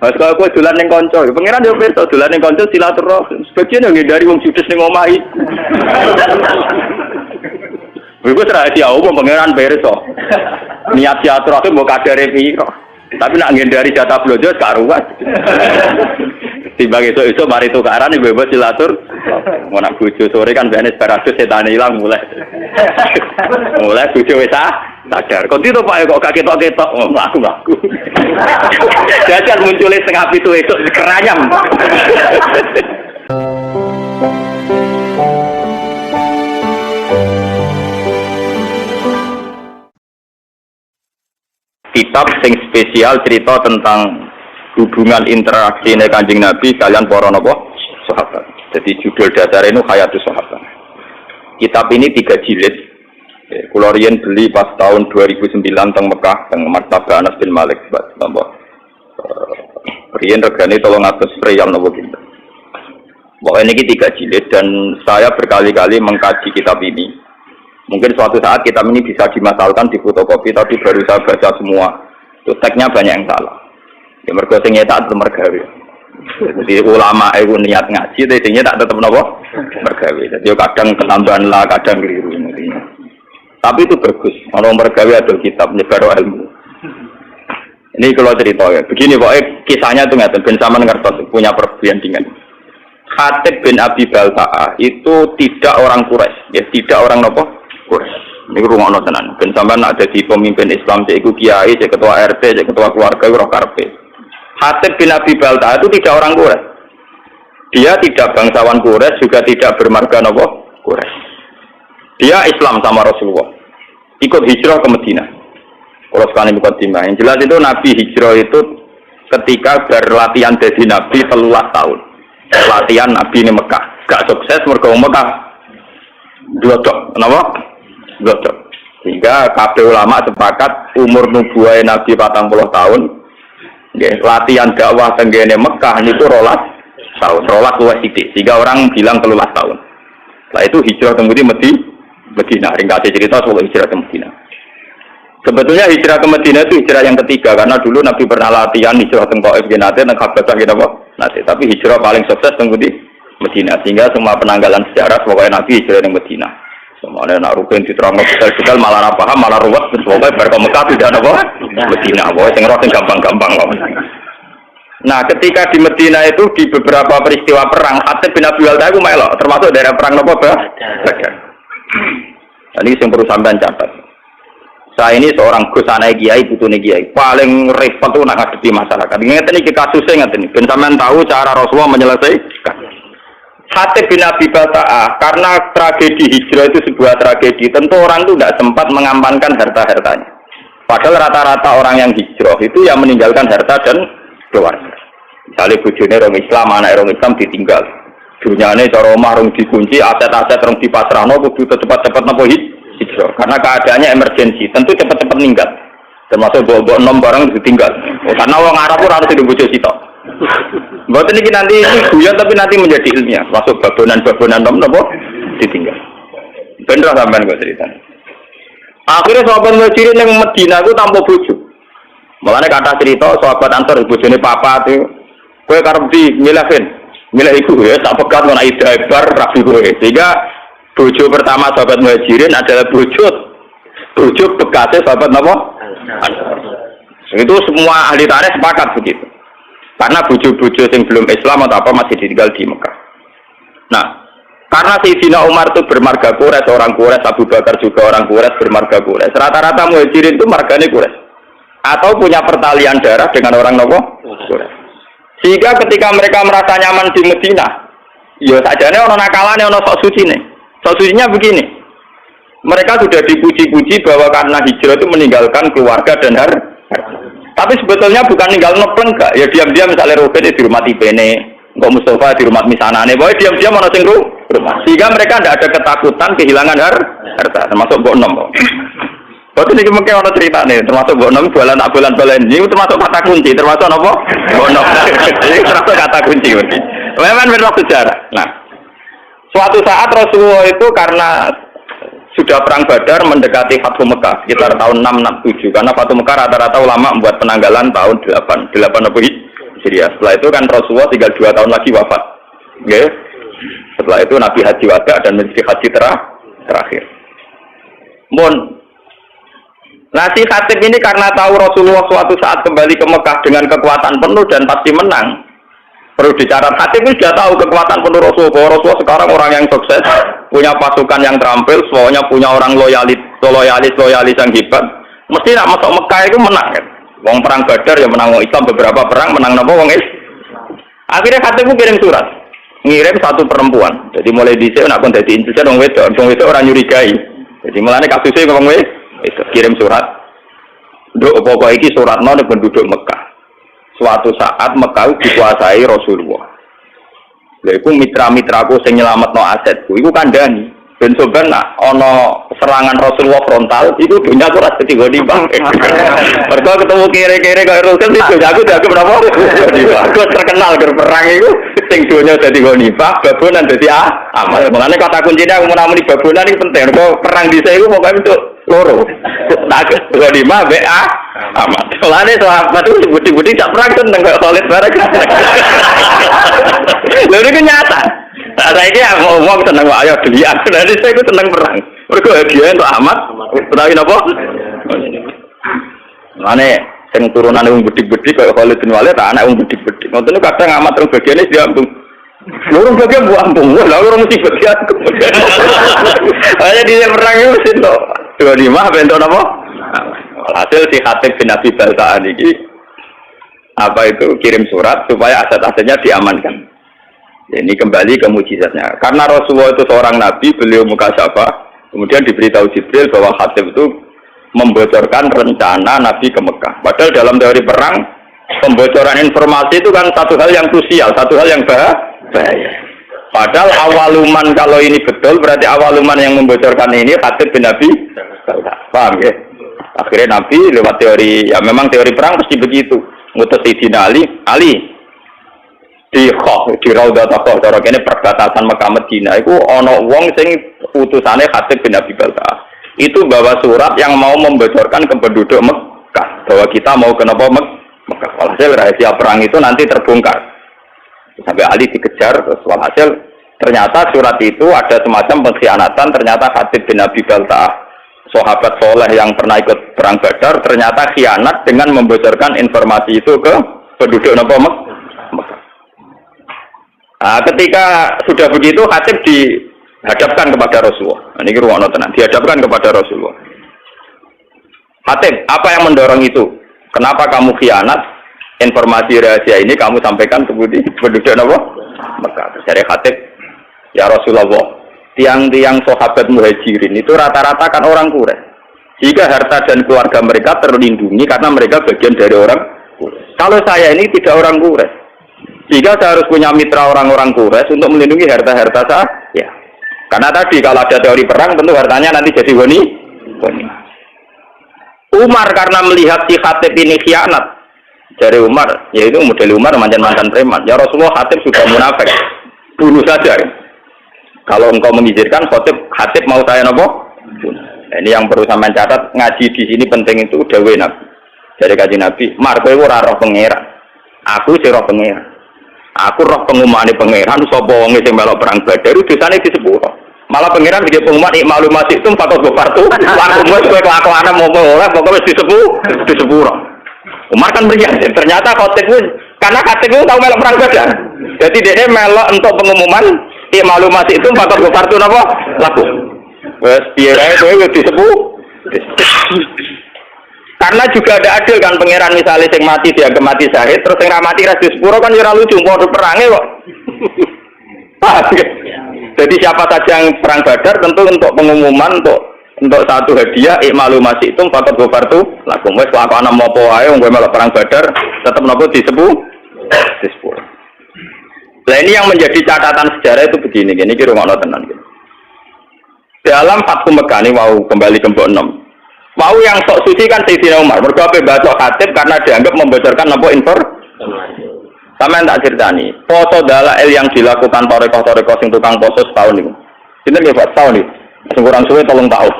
Mas kalau kowe dolan ning kanca, pangeran yo pirsa dolan ning kanca silaturahim. Sebagian yo ngindari wong judes ning omahe. Iku rahasia umum pangeran pirsa. Niat silaturahim mbok kadare piro. Tapi nak ngindari jatah blojo gak ruwet. Timbang esuk-esuk mari tukaran ibu-ibu silatur. Mau nak bojo sore kan biasanya separatus setan hilang mulai bojo wis sadar. Kok itu Pak kok gak ketok-ketok aku. Jajan munculnya setengah pitu esuk keranyam. Kitab sing spesial cerita tentang hubungan interaksi Kanjeng Nabi kalian para napa sahabat. Jadi judul dasar ini Hayatus Sahabat. Kitab ini 3 jilid. Kula riyen beli pas tahun 2009 teng Mekah teng Maktabah Anas bin Malik napa. Riyen regane 300 riyal napa pinten. Pokoknya ini 3 jilid dan saya berkali-kali mengkaji kitab ini. Mungkin suatu saat kitab ini bisa dimasalkan di fotokopi, tapi baru saya baca semua. Itu teksnya banyak yang salah. Ya mergo sing nyetak tetep mergawe. Jadi ulama itu niat ngaji, tapi sing nyetak tetep napa? Mergawe. Jadi kadang ketambahan lah, kadang keliru intinya. Tapi itu bagus. Orang mergawe ada kitab nyebar ilmu. Ini kalau cerita ya. Begini pokoknya kisahnya itu ngaten ben sampean ngertos punya perbandingan. Khatib bin Abi Balta'ah itu tidak orang Quraisy, ya tidak orang napa? Quraisy. Ini rungokno tenan. Ben sampean nak dadi pemimpin Islam cek iku kiai, cek ketua RT, cek ketua keluarga ora karepe. Khatib bin Abi Balta'ah itu tidak orang Quraisy. Dia tidak bangsawan Quraisy, juga tidak bermarga napa? Quraisy. Dia Islam sama Rasulullah. Ikut hijrah ke Madinah. Kalau sekali mukadimah. Yang jelas itu Nabi hijrah itu ketika berlatihan jadi Nabi 13 tahun. Latihan Nabi ini Mekah. Gak sukses mergo Mekah. Dodok. Kenapa? Dodok. Sehingga kabeh ulama sepakat umur nubuwah Nabi 40 tahun. Nggih, latihan dakwah tenggene Mekah niku 12 tahun. 12 luwih sithik. Sehingga orang bilang 13 tahun. Lah itu hijrah teng Madinah. Ringkasnya cerita soal hijrah ke Madinah. Sebetulnya hijrah ke Madinah itu hijrah yang ketiga karena dulu Nabi pernah latihan hijrah ke Taif nate nang Habasah gitu apa? Nate, tapi hijrah paling sukses teng Madinah. Sehingga semua penanggalan sejarah pokoknya Nabi hijrah ke Madinah. Semuanya nak rukun diterangno detail malah ora paham, malah ruwet terus pokoke bar ke Mekah tidak apa? Madinah. Pokoke sing ora gampang-gampang kok. Nah, ketika di Madinah itu di beberapa peristiwa perang, Khatib bin Abi Balta'ah itu melok, termasuk daerah perang napa, Bah? Ini yang perlu sampean catat. Saya ini seorang Gus anak kiai, putune kiai. Paling repot itu nak ngadepi masyarakat. Ngeten iki kasusnya ngeten iki. Ben sampean tahu cara Rasulullah menyelesaikan. Khatib bin Abi Balta'ah karena tragedi hijrah itu sebuah tragedi. Tentu orang itu tidak sempat mengamankan harta-hartanya. Padahal rata-rata orang yang hijrah itu yang meninggalkan harta dan keluarga. Misalnya bojone orang Islam, anak orang Islam ditinggal. Dunyane cara omah rong dikunci, aset-aset rong dipasrahno kudu cepat-cepat napa hijrah. Karena keadaannya emergensi, tentu cepat-cepat ninggal. Termasuk bawa-bawa nom barang ditinggal. Karena wong Arab ora harus dibojo sitok. Mboten iki nanti guyon tapi nanti menjadi ilmiah. Masuk babonan-babonan nom napa ditinggal. Bener sampean kok ceritanya. Akhirnya sahabat Muhajirin yang Madinah itu tanpa bojo. Mulane kata cerita sahabat Ansor bojone papa itu kowe karep di milih iku ya tak pegat ana ida bar rabi kowe. Sehingga bojo pertama sahabat Muhajirin adalah bojo bekasnya sahabat napa? Ansor. Itu semua ahli tarikh sepakat begitu. Karena bojo-bojo yang belum Islam atau apa masih ditinggal di Mekah. Nah, karena Sayyidina Umar itu bermarga Quraisy, orang Quraisy, Abu Bakar juga orang Quraisy bermarga Quraisy. Rata-rata Muhajirin itu margane Quraisy. Atau punya pertalian darah dengan orang Nopo Quraisy. Sehingga ketika mereka merasa nyaman di Madinah, ya sajane ono nakalane ono sok sucine. Sok sucinya begini. Mereka sudah dipuji-puji bahwa karena hijrah itu meninggalkan keluarga dan harta. Tapi sebetulnya bukan ninggal nopleng enggak. Ya diam-diam misalnya Ruben di rumah Tibene, kok Mustafa di rumah misanane, pokoknya diam-diam ono sing rumah. Sehingga mereka tidak ada ketakutan kehilangan harta, termasuk Mbok Nom. Waktu ini mungkin ada cerita nih, termasuk Mbok Nom jualan tak bulan-bulan ini termasuk kata kunci, termasuk apa? Mbok Nom. Ini termasuk kata kunci. Memang benar sejarah. Nah, suatu saat Rasulullah itu karena sudah perang Badar mendekati Fathu Mekah sekitar tahun 667 karena Fathu Mekah rata-rata ulama membuat penanggalan tahun 8 apa Hijriah. Setelah itu kan Rasulullah tinggal 2 tahun lagi wafat. Okay? Setelah itu Nabi haji wada dan menjadi haji terakhir. Nah si Khatib ini karena tahu Rasulullah suatu saat kembali ke Mekah dengan kekuatan penuh dan pasti menang. Perlu dicatat, Khatib ini sudah tahu kekuatan penuh Rasulullah. Bahwa Rasulullah sekarang orang yang sukses, punya pasukan yang terampil, semuanya punya orang loyalis yang hebat. Mesti nak masuk Mekah itu menang kan. Wong perang Badar ya menang wong Islam, beberapa perang menang napa wong Islam. Akhirnya Khatib kirim surat. Ngirim satu perempuan. Jadi mulai dhisik nek kon dadi intelijen wong wedok ora nyurigai. Jadi mulane kasusé wong itu kirim surat. Nduk apa iki suratno nek penduduk Mekah. Suatu saat Mekah dikuasai Rasulullah. Lha iku mitra-mitraku sing nyelametno asetku iku kandhani. Ben soben nak ana serangan Rasulullah frontal itu dunia ora dadi gonimbang. Mergo ketemu kere-kere kaya Rasul itu aku dianggap berapa? Aku terkenal ger perang iku sing dunia dadi gonimbang, babonan dadi amal. Makane kata kuncinya aku menamuni babonan iki penting. Mergo perang dhisik iku pokoke untuk loro. Tak gonimbang mbek amal. Soalnya sahabat itu budi-budi tak perang seneng kaya Khalid bareng. Lha iki nyata. Saya ini mau seneng ayo dilihat. Jadi saya itu seneng perang. Mereka hadiah untuk Ahmad. Tahu apa? Mana yang turunan yang bedik-bedik kayak Khalid bin Walid, anak yang bedik-bedik. Nonton kadang Ahmad terus bagiannya diambung. Lurung bagian buambung. Lalu mesti bagian. Hanya di perang itu mesti untuk 25 bentuk apa? Hasil si Khatib bin Abi Balta'an ini apa itu kirim surat supaya aset-asetnya diamankan. Ini kembali ke mukjizatnya. Karena Rasulullah itu seorang nabi, beliau mukasyafah, kemudian diberitahu Jibril bahwa Khatib itu membocorkan rencana Nabi ke Mekah. Padahal dalam teori perang, pembocoran informasi itu kan satu hal yang krusial, satu hal yang bahaya. Padahal awaluman kalau ini betul, berarti awaluman yang membocorkan ini Khatib bin Nabi. Paham ya? Akhirnya Nabi lewat teori, ya memang teori perang pasti begitu. Ngutus Sayyidina Ali di Raudhah Taqwa, cara kene perbatasan Mekah Madinah iku ana wong sing utusane Khatib bin Abi Balta'ah. Itu bawa surat yang mau membocorkan ke penduduk Mekah bahwa kita mau ke Mekah. Walhasil rahasia perang itu nanti terbongkar. Sampai Ali dikejar, terus walhasil ternyata surat itu ada semacam pengkhianatan. Ternyata Khatib bin Abi Balta'ah, sahabat soleh yang pernah ikut perang Badar, ternyata khianat dengan membocorkan informasi itu ke penduduk Mekah. Nah, ketika sudah begitu Khatib dihadapkan kepada Rasulullah. Ini ruang tenan, dihadapkan kepada Rasulullah. Khatib, apa yang mendorong itu? Kenapa kamu khianat? Informasi rahasia ini kamu sampaikan ke penduduk Mekah. Dari Khatib, ya Rasulullah, tiang-tiang sahabat muhajirin itu rata-rata kan orang Quraisy. Jika harta dan keluarga mereka terlindungi karena mereka bagian dari orang Quraisy. Kalau saya ini tidak orang Quraisy, jika saya harus punya mitra orang-orang Quraisy untuk melindungi harta-harta saya, ya. Karena tadi kalau ada teori perang, tentu hartanya nanti jadi goni. Umar karena melihat si Khatib ini khianat, dari Umar, yaitu model Umar mantan preman. Ya Rasulullah, Khatib sudah munafik, bunuh saja. Kalau engkau mengizinkan, Khatib mau saya nopo? Ini yang perlu sampean catat, ngaji di sini penting itu dawuh Nabi. Dari kaji Nabi, Marko itu ora roh pangeran. Aku sih roh pangeran. Aku roh pengumuman pangeran, sapa wong sing melok perang Badar dosane di sepuro. Malah pangeran bikin pengumuman ikmalu masih itu fakot gofartu. Laku wis kowe kelakuane momo ora pokoke wis di sepuro. Umar kan meriah, ternyata Khatib karena Khatib itu tahu melok perang Badar. Jadi dia melok untuk pengumuman ikmalu masih itu fakot gofartu napa? Laku. Wes piye ae kowe wis di sepuro. Karena juga ada adil kan pangeran misalnya sing mati dia mati syahid terus sing ra mati ra di sepuro kan ora lucu padha perange kok. Jadi siapa saja yang perang Badar tentu untuk pengumuman untuk satu hadiah ikmalu masih itu fakot gofartu lakum wis lakone mopo wae wong kowe melok perang Badar tetep napa di sepuro. Nah ini yang menjadi catatan sejarah itu begini iki rungokno tenan iki. Dalam Fathu Mekah ini mau kembali ke Mbok 6. Mau yang sok suci kan Sayyidina Umar. Mergo ape baca Khatib karena dianggap membocorkan apa informasi. Sampeyan tak ceritani, poso dalail yang dilakukan torekoh-torekoh sing tukang poso setahun niku. Sinten nggih Pak setahun niku? Sing kurang suwe 3 tahun.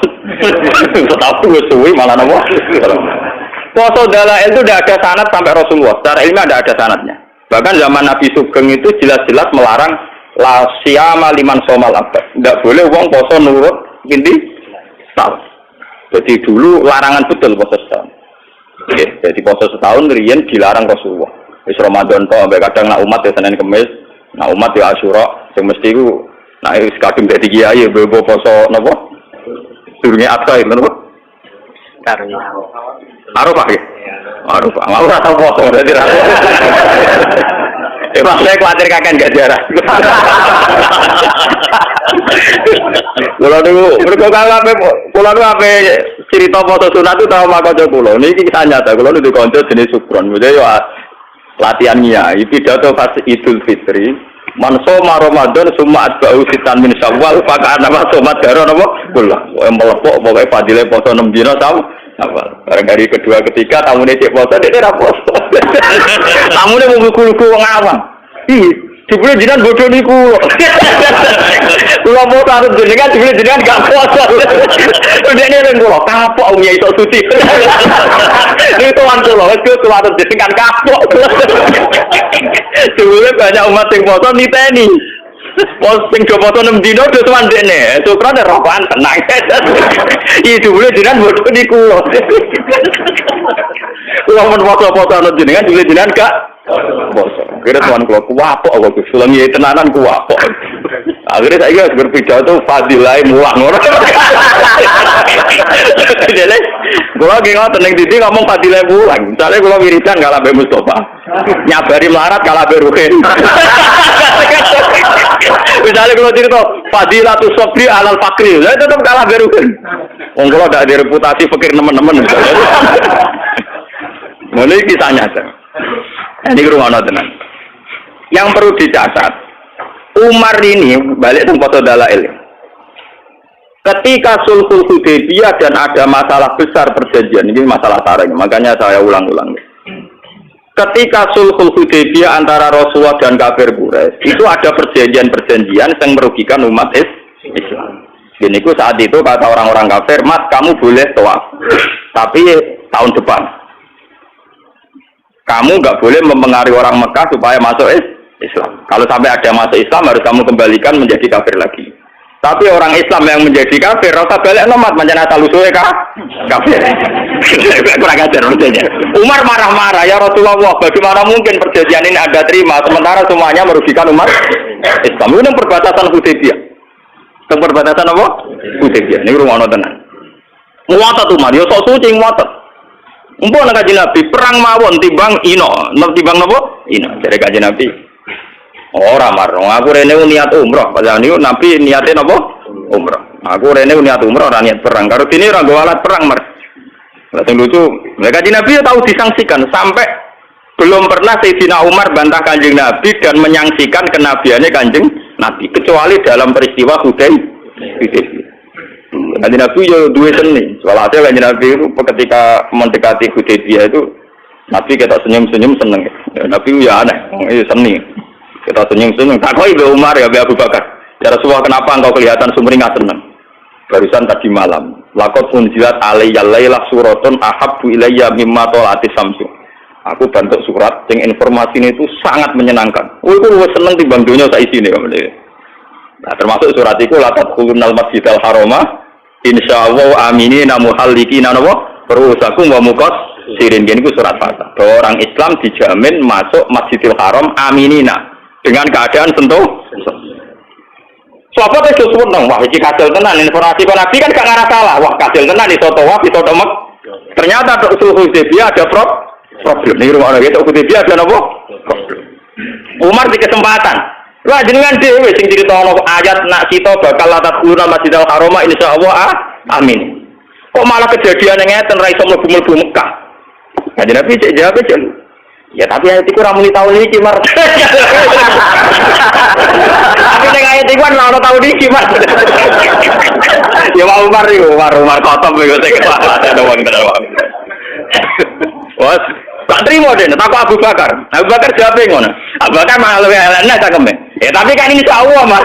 Setahun wis suwe malah napa? Poso dalail itu tidak ada sanad sampai Rasulullah. Secara ilmiah tidak ada sanadnya. Bahkan zaman Nabi Sugeng itu jelas-jelas melarang la siyama liman somal abad. Tidak boleh wong poso nurut inti setahun. Jadi dulu larangan betul poso setahun. Oke, jadi poso setahun riyen dilarang Rasulullah. Wis Ramadan to ambek kadang nak umat ya Senin Kamis, nak umat ya Asyura, sing mesti ku nak wis kadung dadi kiai bebo poso napa? Durunge apa itu napa? Arafah ya? Arafah. Mau ora tau poso dadi ra. Mas saya khawatir kakek gak jarah. Kalau dulu, kalau apa cerita foto sunat itu tahu maka kalau ini kisah nyata. Kalau dulu konco jenis sukron, jadi ya latihannya. Pidato pas Idul Fitri, man soma Ramadan summa atba'u sitan min Syawal, maka nama somat daro nama pulang. Yang melepok pokoknya fadilah poso 6 dina sama. Barang dari kedua ketiga tamu cek poso dia tidak poso. Tamu dia mau lugu wong awam. Ih, dibeli jinan bodoh niku. Kula foto harus jenengan dibeli jinan gak poso. Ndekne ning kula kapok umya iso suci. Niku tuan kula wis kula harus jenengan kapok. Dibeli banyak umat sing poso niteni. Pos sing do foto 6 dino do tuan dekne. Syukrane rokokan tenang. Ih, dibeli jinan bodoh niku. Kula men foto-foto jenengan dibeli jinan gak poso. Akhirnya tuan kula kuwapok aku sulangi tenanan kuwapok. Akhirnya saya harus berpidato fadilah mulang ora. Jadi kula ki ngoten ning didi ngomong fadilah mulang. Misale kula wiridan kalah Mbak Mustofa. Nyabari melarat kalah Mbak Ruhin. Misale kula cerita fadilatus sabri alal fakri. Saya tetap kalah Mbak Ruhin. Wong kula ndak ada reputasi fakir nemen-nemen. Mulai kisahnya nyata. Ini rumah tenan. Yang perlu dicatat, Umar ini balik ke foto dalail. Ketika Sulhul Hudaybiyah dan ada masalah besar perjanjian, ini masalah tarik, makanya saya ulang-ulang. Ketika Sulhul Hudaybiyah antara Rasulullah dan kafir Quraisy, itu ada perjanjian-perjanjian yang merugikan umat Islam. Jadi saat itu kata orang-orang kafir, Mas kamu boleh tawaf, tapi tahun depan. Kamu nggak boleh mempengaruhi orang Mekah supaya masuk Islam. Kalau sampai ada masuk Islam harus kamu kembalikan menjadi kafir lagi. Tapi orang Islam yang menjadi kafir, rasa balik nomat menjadi asal usulnya kafir. Kurang ajar maksudnya. Umar marah-marah, ya Rasulullah, bagaimana mungkin perjanjian ini Anda terima sementara semuanya merugikan umat Islam? Ini perbatasan Hudaybiyah. Perbatasan apa? Hudaybiyah. Ini rumah tenan. Muatat Umar, ya sok suci muatat. Umpun Kanjeng Nabi perang mawon timbang ino, timbang napa? Ino. Dari Kanjeng Nabi. Ora marno, aku rene niat umroh. Padahal niku Nabi niate napa? Umroh. Aku rene niat umroh ora niat perang. Karo dene ora nggo alat perang, Mas. Lah sing lucu, Kanjeng Nabi tahu disangsikan sampai belum pernah Sayyidina Umar bantah Kanjeng Nabi dan menyangsikan kenabiannya Kanjeng Nabi kecuali dalam peristiwa Hudaybiyah. Kanjeng Nabi yo duwe seni. Soalnya Kanjeng Nabi itu ketika mendekati Hudaybiyah itu Nabi kita senyum-senyum seneng. Nabi ya aneh, seni. Kita senyum-senyum. Takoi be Umar ya be Abu Bakar. Ya Rasulullah kenapa engkau kelihatan sumringah seneng? Barusan tadi malam. Laqad unzilat alayya lailah suratun ahabbu ilayya mimma talati samsu. Aku bantu surat yang informasinya itu sangat menyenangkan. Oh itu seneng timbang dunya sak isine kamu. Nah, termasuk surat itu laqad khulunal masjidal harama insyaallah aminina muhallikina napa rusakum wa muqassirin. Ini surat Fatah. Bahwa orang Islam dijamin masuk Masjidil Haram aminina dengan keadaan sentuh. Sahabat itu seneng, wah iki kasil tenan informasi Nabi kan gak ngarah salah. Wah kasil tenan iso tawaf iso demek. Ternyata Sulhul Hudaybiyah ada problem. Ning rumah gitu Hudaybiyah ada apa? Problem. Umar di kesempatan. Wah jenengan dhewe sing critakno ayat nak kita bakal latat Masjidil Haram insyaallah amin. Kok malah kejadian ngeten ra iso mlebu-mlebu Mekah. Kanjeng Nabi cek jawab cek. Ya tapi ayat iku ora muni taun iki, Mar. Tapi nek ayat iku ora taun iki, Mar. Ya Umar iku, Umar kotom iku sing ada wong tenan. Wes, gak trimo dene takok Abu Bakar. Abu Bakar jawab ngono. Abu Bakar malah luwih elek cakeme. Ya tapi kan insyaallah, Mar.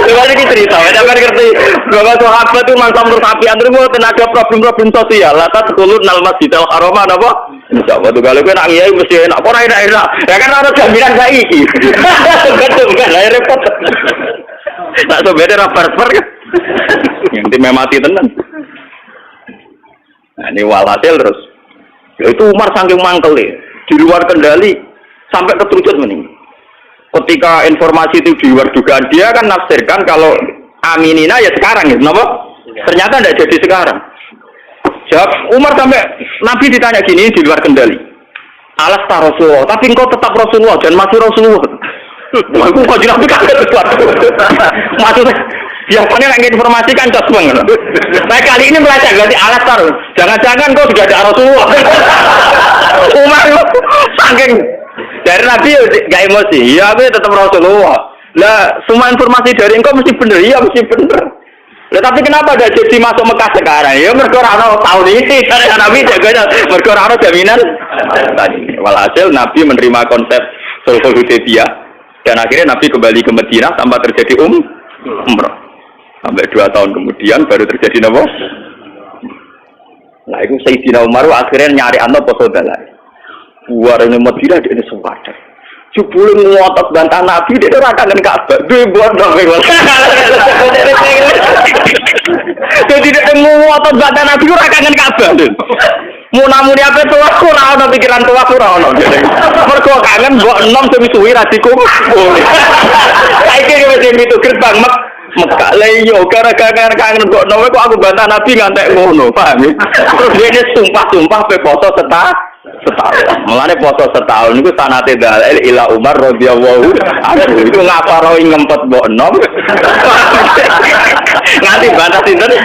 Coba lagi cerita, saya ngerti bahwa sahabat itu mangsa menurut api antri mau tenaga problem-problem sosial. Latat kulun nal masjidil haram apa? Insyaallah tuh kalau kowe nak ngiyai mesti enak, ora enak. Ya kan ana jaminan saiki. Betul kan, lah repot. Tak sobede ra barbar kan. Yang mati tenan. Nah, ini walhasil terus. Ya itu Umar saking mangkel di luar kendali sampai keterucut meninggal. Ketika informasi itu di luar dugaan dia kan nafsirkan kalau aminina ya sekarang ya, kenapa? Ternyata tidak jadi sekarang. Jawab Umar sampai Nabi ditanya gini di luar kendali. Alas tak Rasulullah, tapi engkau tetap Rasulullah dan masih Rasulullah. Aku kok jadi Nabi kaget sesuatu. Maksudnya biasanya nggak informasi kan cos banget. Nah kali ini melancang berarti alas taruh. Jangan-jangan kau sudah ada Rasulullah. Umar saking dari Nabi nggak emosi. Ya aku tetap Rasulullah. Lah semua informasi dari engkau mesti benar. Iya mesti benar. Lah tapi kenapa ada jadi masuk Mekah sekarang? Ya mergo ora ono tahun ini dari Nabi jaganya mergo ora ono jaminan. Walhasil Nabi menerima konsep Sulhul Hudaybiyah dan akhirnya Nabi kembali ke Madinah tanpa terjadi umrah. Sampai 2 tahun kemudian baru terjadi apa? Nah itu Sayyidina Umar akhirnya nyari anak poso dalan. Buar ini Madinah dia sewajar. Jebule ngotot bantah Nabi dia ora kangen Ka'bah. Duwe buat dong. Jadi dia ngotot bantah Nabi ora kangen Ka'bah. Munamuni apa tuwa ora ono pikiran tuwa ora ono. Mergo kangen mbok enom sing suwi ra dikumpul. Saiki wis itu gerbang Mekah leyo gara-gara kangen kok nopo kok aku bantah Nabi ngantek ngono, paham ya? Terus dia sumpah-sumpah pe poso setahun. Mulane poso setahun niku sanate dalil ila Umar radhiyallahu anhu. Itu ngaparo ngempet mbok enom. Nganti bantah sinten?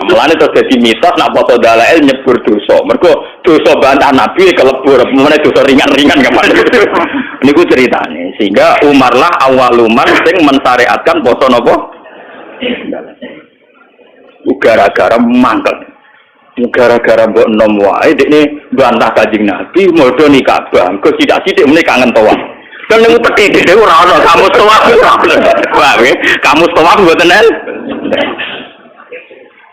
Mulane terus dadi mitos nak poso dalil nyebur dosa. Mergo dosa bantah Nabi kelebur, mulane dosa ringan-ringan kapan. Niku ceritane. Sehingga Umar lah awaluman sing mensyariatkan poso napa? Gara-gara mangkel. Gara-gara mbok enom wae dekne bantah Kanjeng Nabi modho ni Ka'bah. Kok sithik-sithik meneh kangen tawaf. Kan niku peti dhewe ora ono kamu tawaf ora ono. Wah, kamu tawaf mboten el.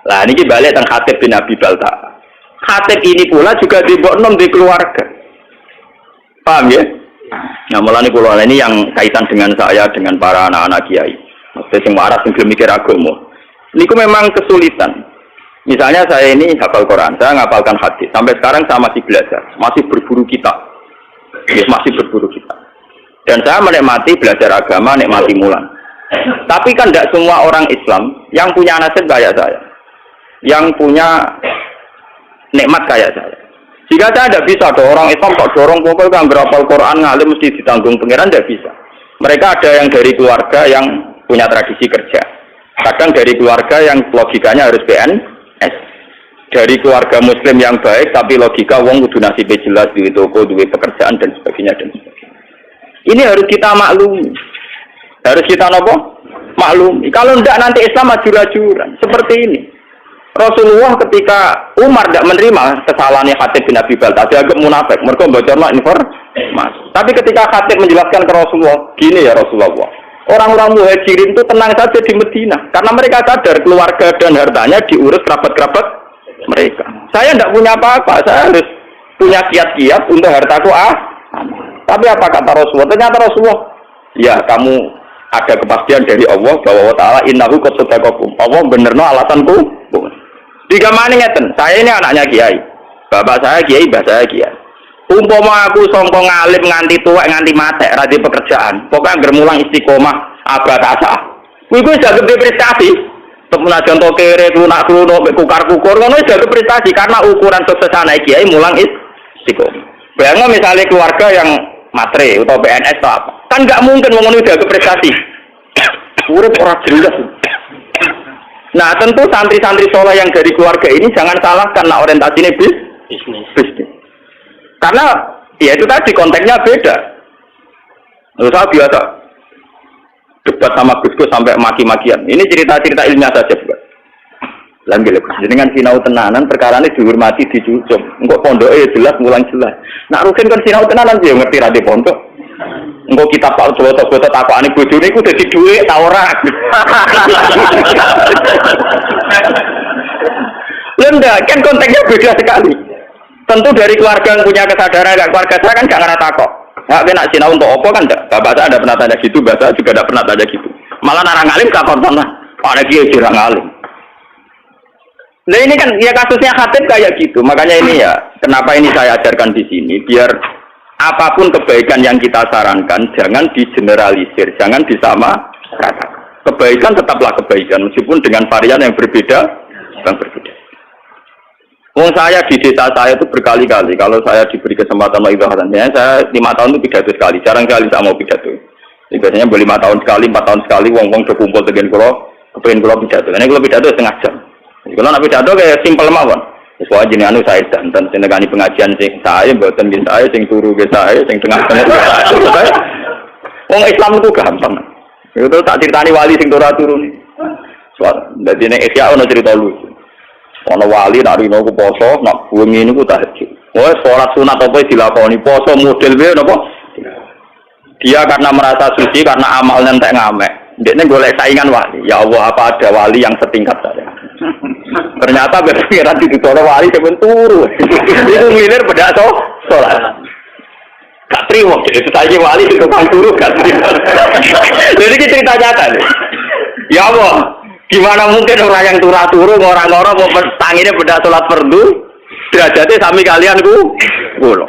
Lah niki balik teng Khatib bin Abi Balta. Khatib ini pula juga di mbok enom di keluarga. Paham ya? Nah, mulane kula ini yang kaitan dengan saya dengan para anak-anak kiai. Maksudnya sing waras sing gelem mikir agama. Niku memang kesulitan. Misalnya saya ini hafal Quran, saya ngapalkan hadis. Sampai sekarang saya masih belajar, masih berburu kitab. Ya, masih berburu kitab. Dan saya menikmati belajar agama, nikmati mulan. Tapi kan tidak semua orang Islam yang punya nasib kayak saya. Yang punya nikmat kayak saya. Jika saya tidak bisa, ada orang Islam kok dorong pokoknya kan berapal Quran ngalim mesti ditanggung pengiran, tidak bisa. Mereka ada yang dari keluarga yang punya tradisi kerja. Kadang dari keluarga yang logikanya harus PNS. Dari keluarga Muslim yang baik, tapi logika wong kudu nasibnya jelas di toko, duwe pekerjaan dan sebagainya dan sebagainya. Ini harus kita maklumi. Harus kita apa? Maklumi. Kalau tidak nanti Islam ajur-ajuran seperti ini. Rasulullah ketika Umar tidak menerima kesalahannya Khatib bin Abi Balta, dia agak munafik, mereka bocorlah informasi. Tapi ketika Khatib menjelaskan ke Rasulullah, gini ya Rasulullah, orang-orang muhajirin itu tenang saja di Madinah, karena mereka sadar keluarga dan hartanya diurus kerabat-kerabat mereka. Saya tidak punya apa-apa, saya harus punya kiat-kiat untuk hartaku Tapi apa kata Rasulullah? Ternyata Rasulullah, ya kamu ada kepastian dari Allah bahwa Ta'ala innahu qad sadaqakum. Allah benerno alasanku. Tiga mana ngeten, saya ini anaknya kiai, bapak saya kiai, mbah saya kiai. Umpama aku songkong ngalim nganti tua nganti mati, radi pekerjaan, pokoknya germulang istiqomah, abad asah. Iku sudah gede prestasi. Pemunajan to kere klunak-klunuk kukar-kukur ngono sudah gede prestasi karena ukuran sukses anak kiai mulang istiqomah. Bayangno misalnya keluarga yang matre atau PNS atau apa, kan nggak mungkin ngono udah gede prestasi. Urip ora jelas. Nah tentu santri-santri soleh yang dari keluarga ini jangan salahkan nah orientasinya bisnis. Karena ya itu tadi konteksnya beda. Saya biasa debat sama Gus sampai maki-makian. Ini cerita-cerita ilmiah saja juga. Langgil dengan sinau tenanan perkara ini dihormati dijujung. Enggak pondok jelas mulang jelas. Nak rugen kan sinau tenanan dia ngerti rade pondok. Engko kita Pak foto-foto takokane bojone iku dadi dhuwit ta ora. Lenda kan konteksnya beda sekali. Tentu dari keluarga yang punya kesadaran, enggak keluarga saya kan enggak ngerti takok. Enggak kena sinau untuk apa kan enggak. Bapak saya ada pernah tanya gitu, bapak juga ada pernah tanya gitu. Malah orang alim takon tanah. Ada dia jarang alim. Nah ini kan ya kasusnya Khatib kayak gitu. Makanya ini ya, kenapa ini saya ajarkan di sini biar apapun kebaikan yang kita sarankan jangan digeneralisir, jangan disamaratakan. Kebaikan tetaplah kebaikan meskipun dengan varian yang berbeda. Wong saya di desa saya itu berkali-kali kalau saya diberi kesempatan mau ibadah, saya 5 tahun itu pidato sekali, jarang kali saya mau pidato. Jadi biasanya 5 tahun sekali, 4 tahun sekali, wong-wong udah kumpul dengan kepengen kalau pidato. Ini kalau pidato setengah jam. Jadi kalau nak pidato kayak simpel mawon. Soalnya jenis anu saya dan senegani pengajian sing saya, buatan gini saya, sing turu gini saya, sing tengah-tengah saya. Wong Islam itu gampang. Itu tak ceritani wali sing turun. Soal, jadi ini Isya ono cerita lucu. Ono wali nak rino ku poso, nak wengi niku tahajud. Wah, sholat sunat apa dilakoni poso model piye napa? Dia karena merasa suci karena amalnya entek ngamek. Ndekne golek saingan wali. Ya Allah, apa ada wali yang setingkat saya? Ternyata berpikiran ditoro wali sampeyan turu. Itu ngilir bedak sholat. Gak terima, jadi saya wali itu tukang turu gak terima. Jadi kita cerita nyata nih. Ya Allah, gimana mungkin orang yang turu ngora-ngora mau tanginnya bedak sholat fardu, derajatnya sami kalian kulo.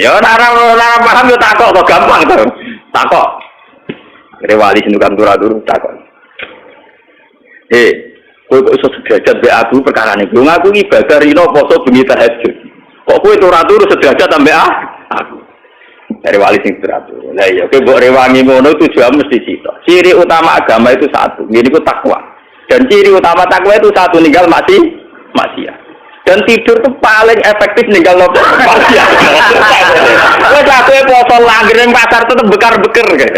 Ya nara paham yo takok kok gampang to. Takok. Kene wali sing tukang turu takok. Kowe kok iso sederajat mbek aku perkarane. Lho aku ibadah rino poso bengi tahajud. Kok kowe turu sederajat ambek aku. Dari wali sing teratur. Lah iya kowe mbok rewangi ngono tujuan mesti sito. Ciri utama agama itu satu, yaitu takwa. Dan ciri utama takwa itu satu, ninggal maksiat. Dan tidur itu paling efektif ninggal maksiat. Kowe satuwe poso langgir ning pasar tetep bekar-beker kae.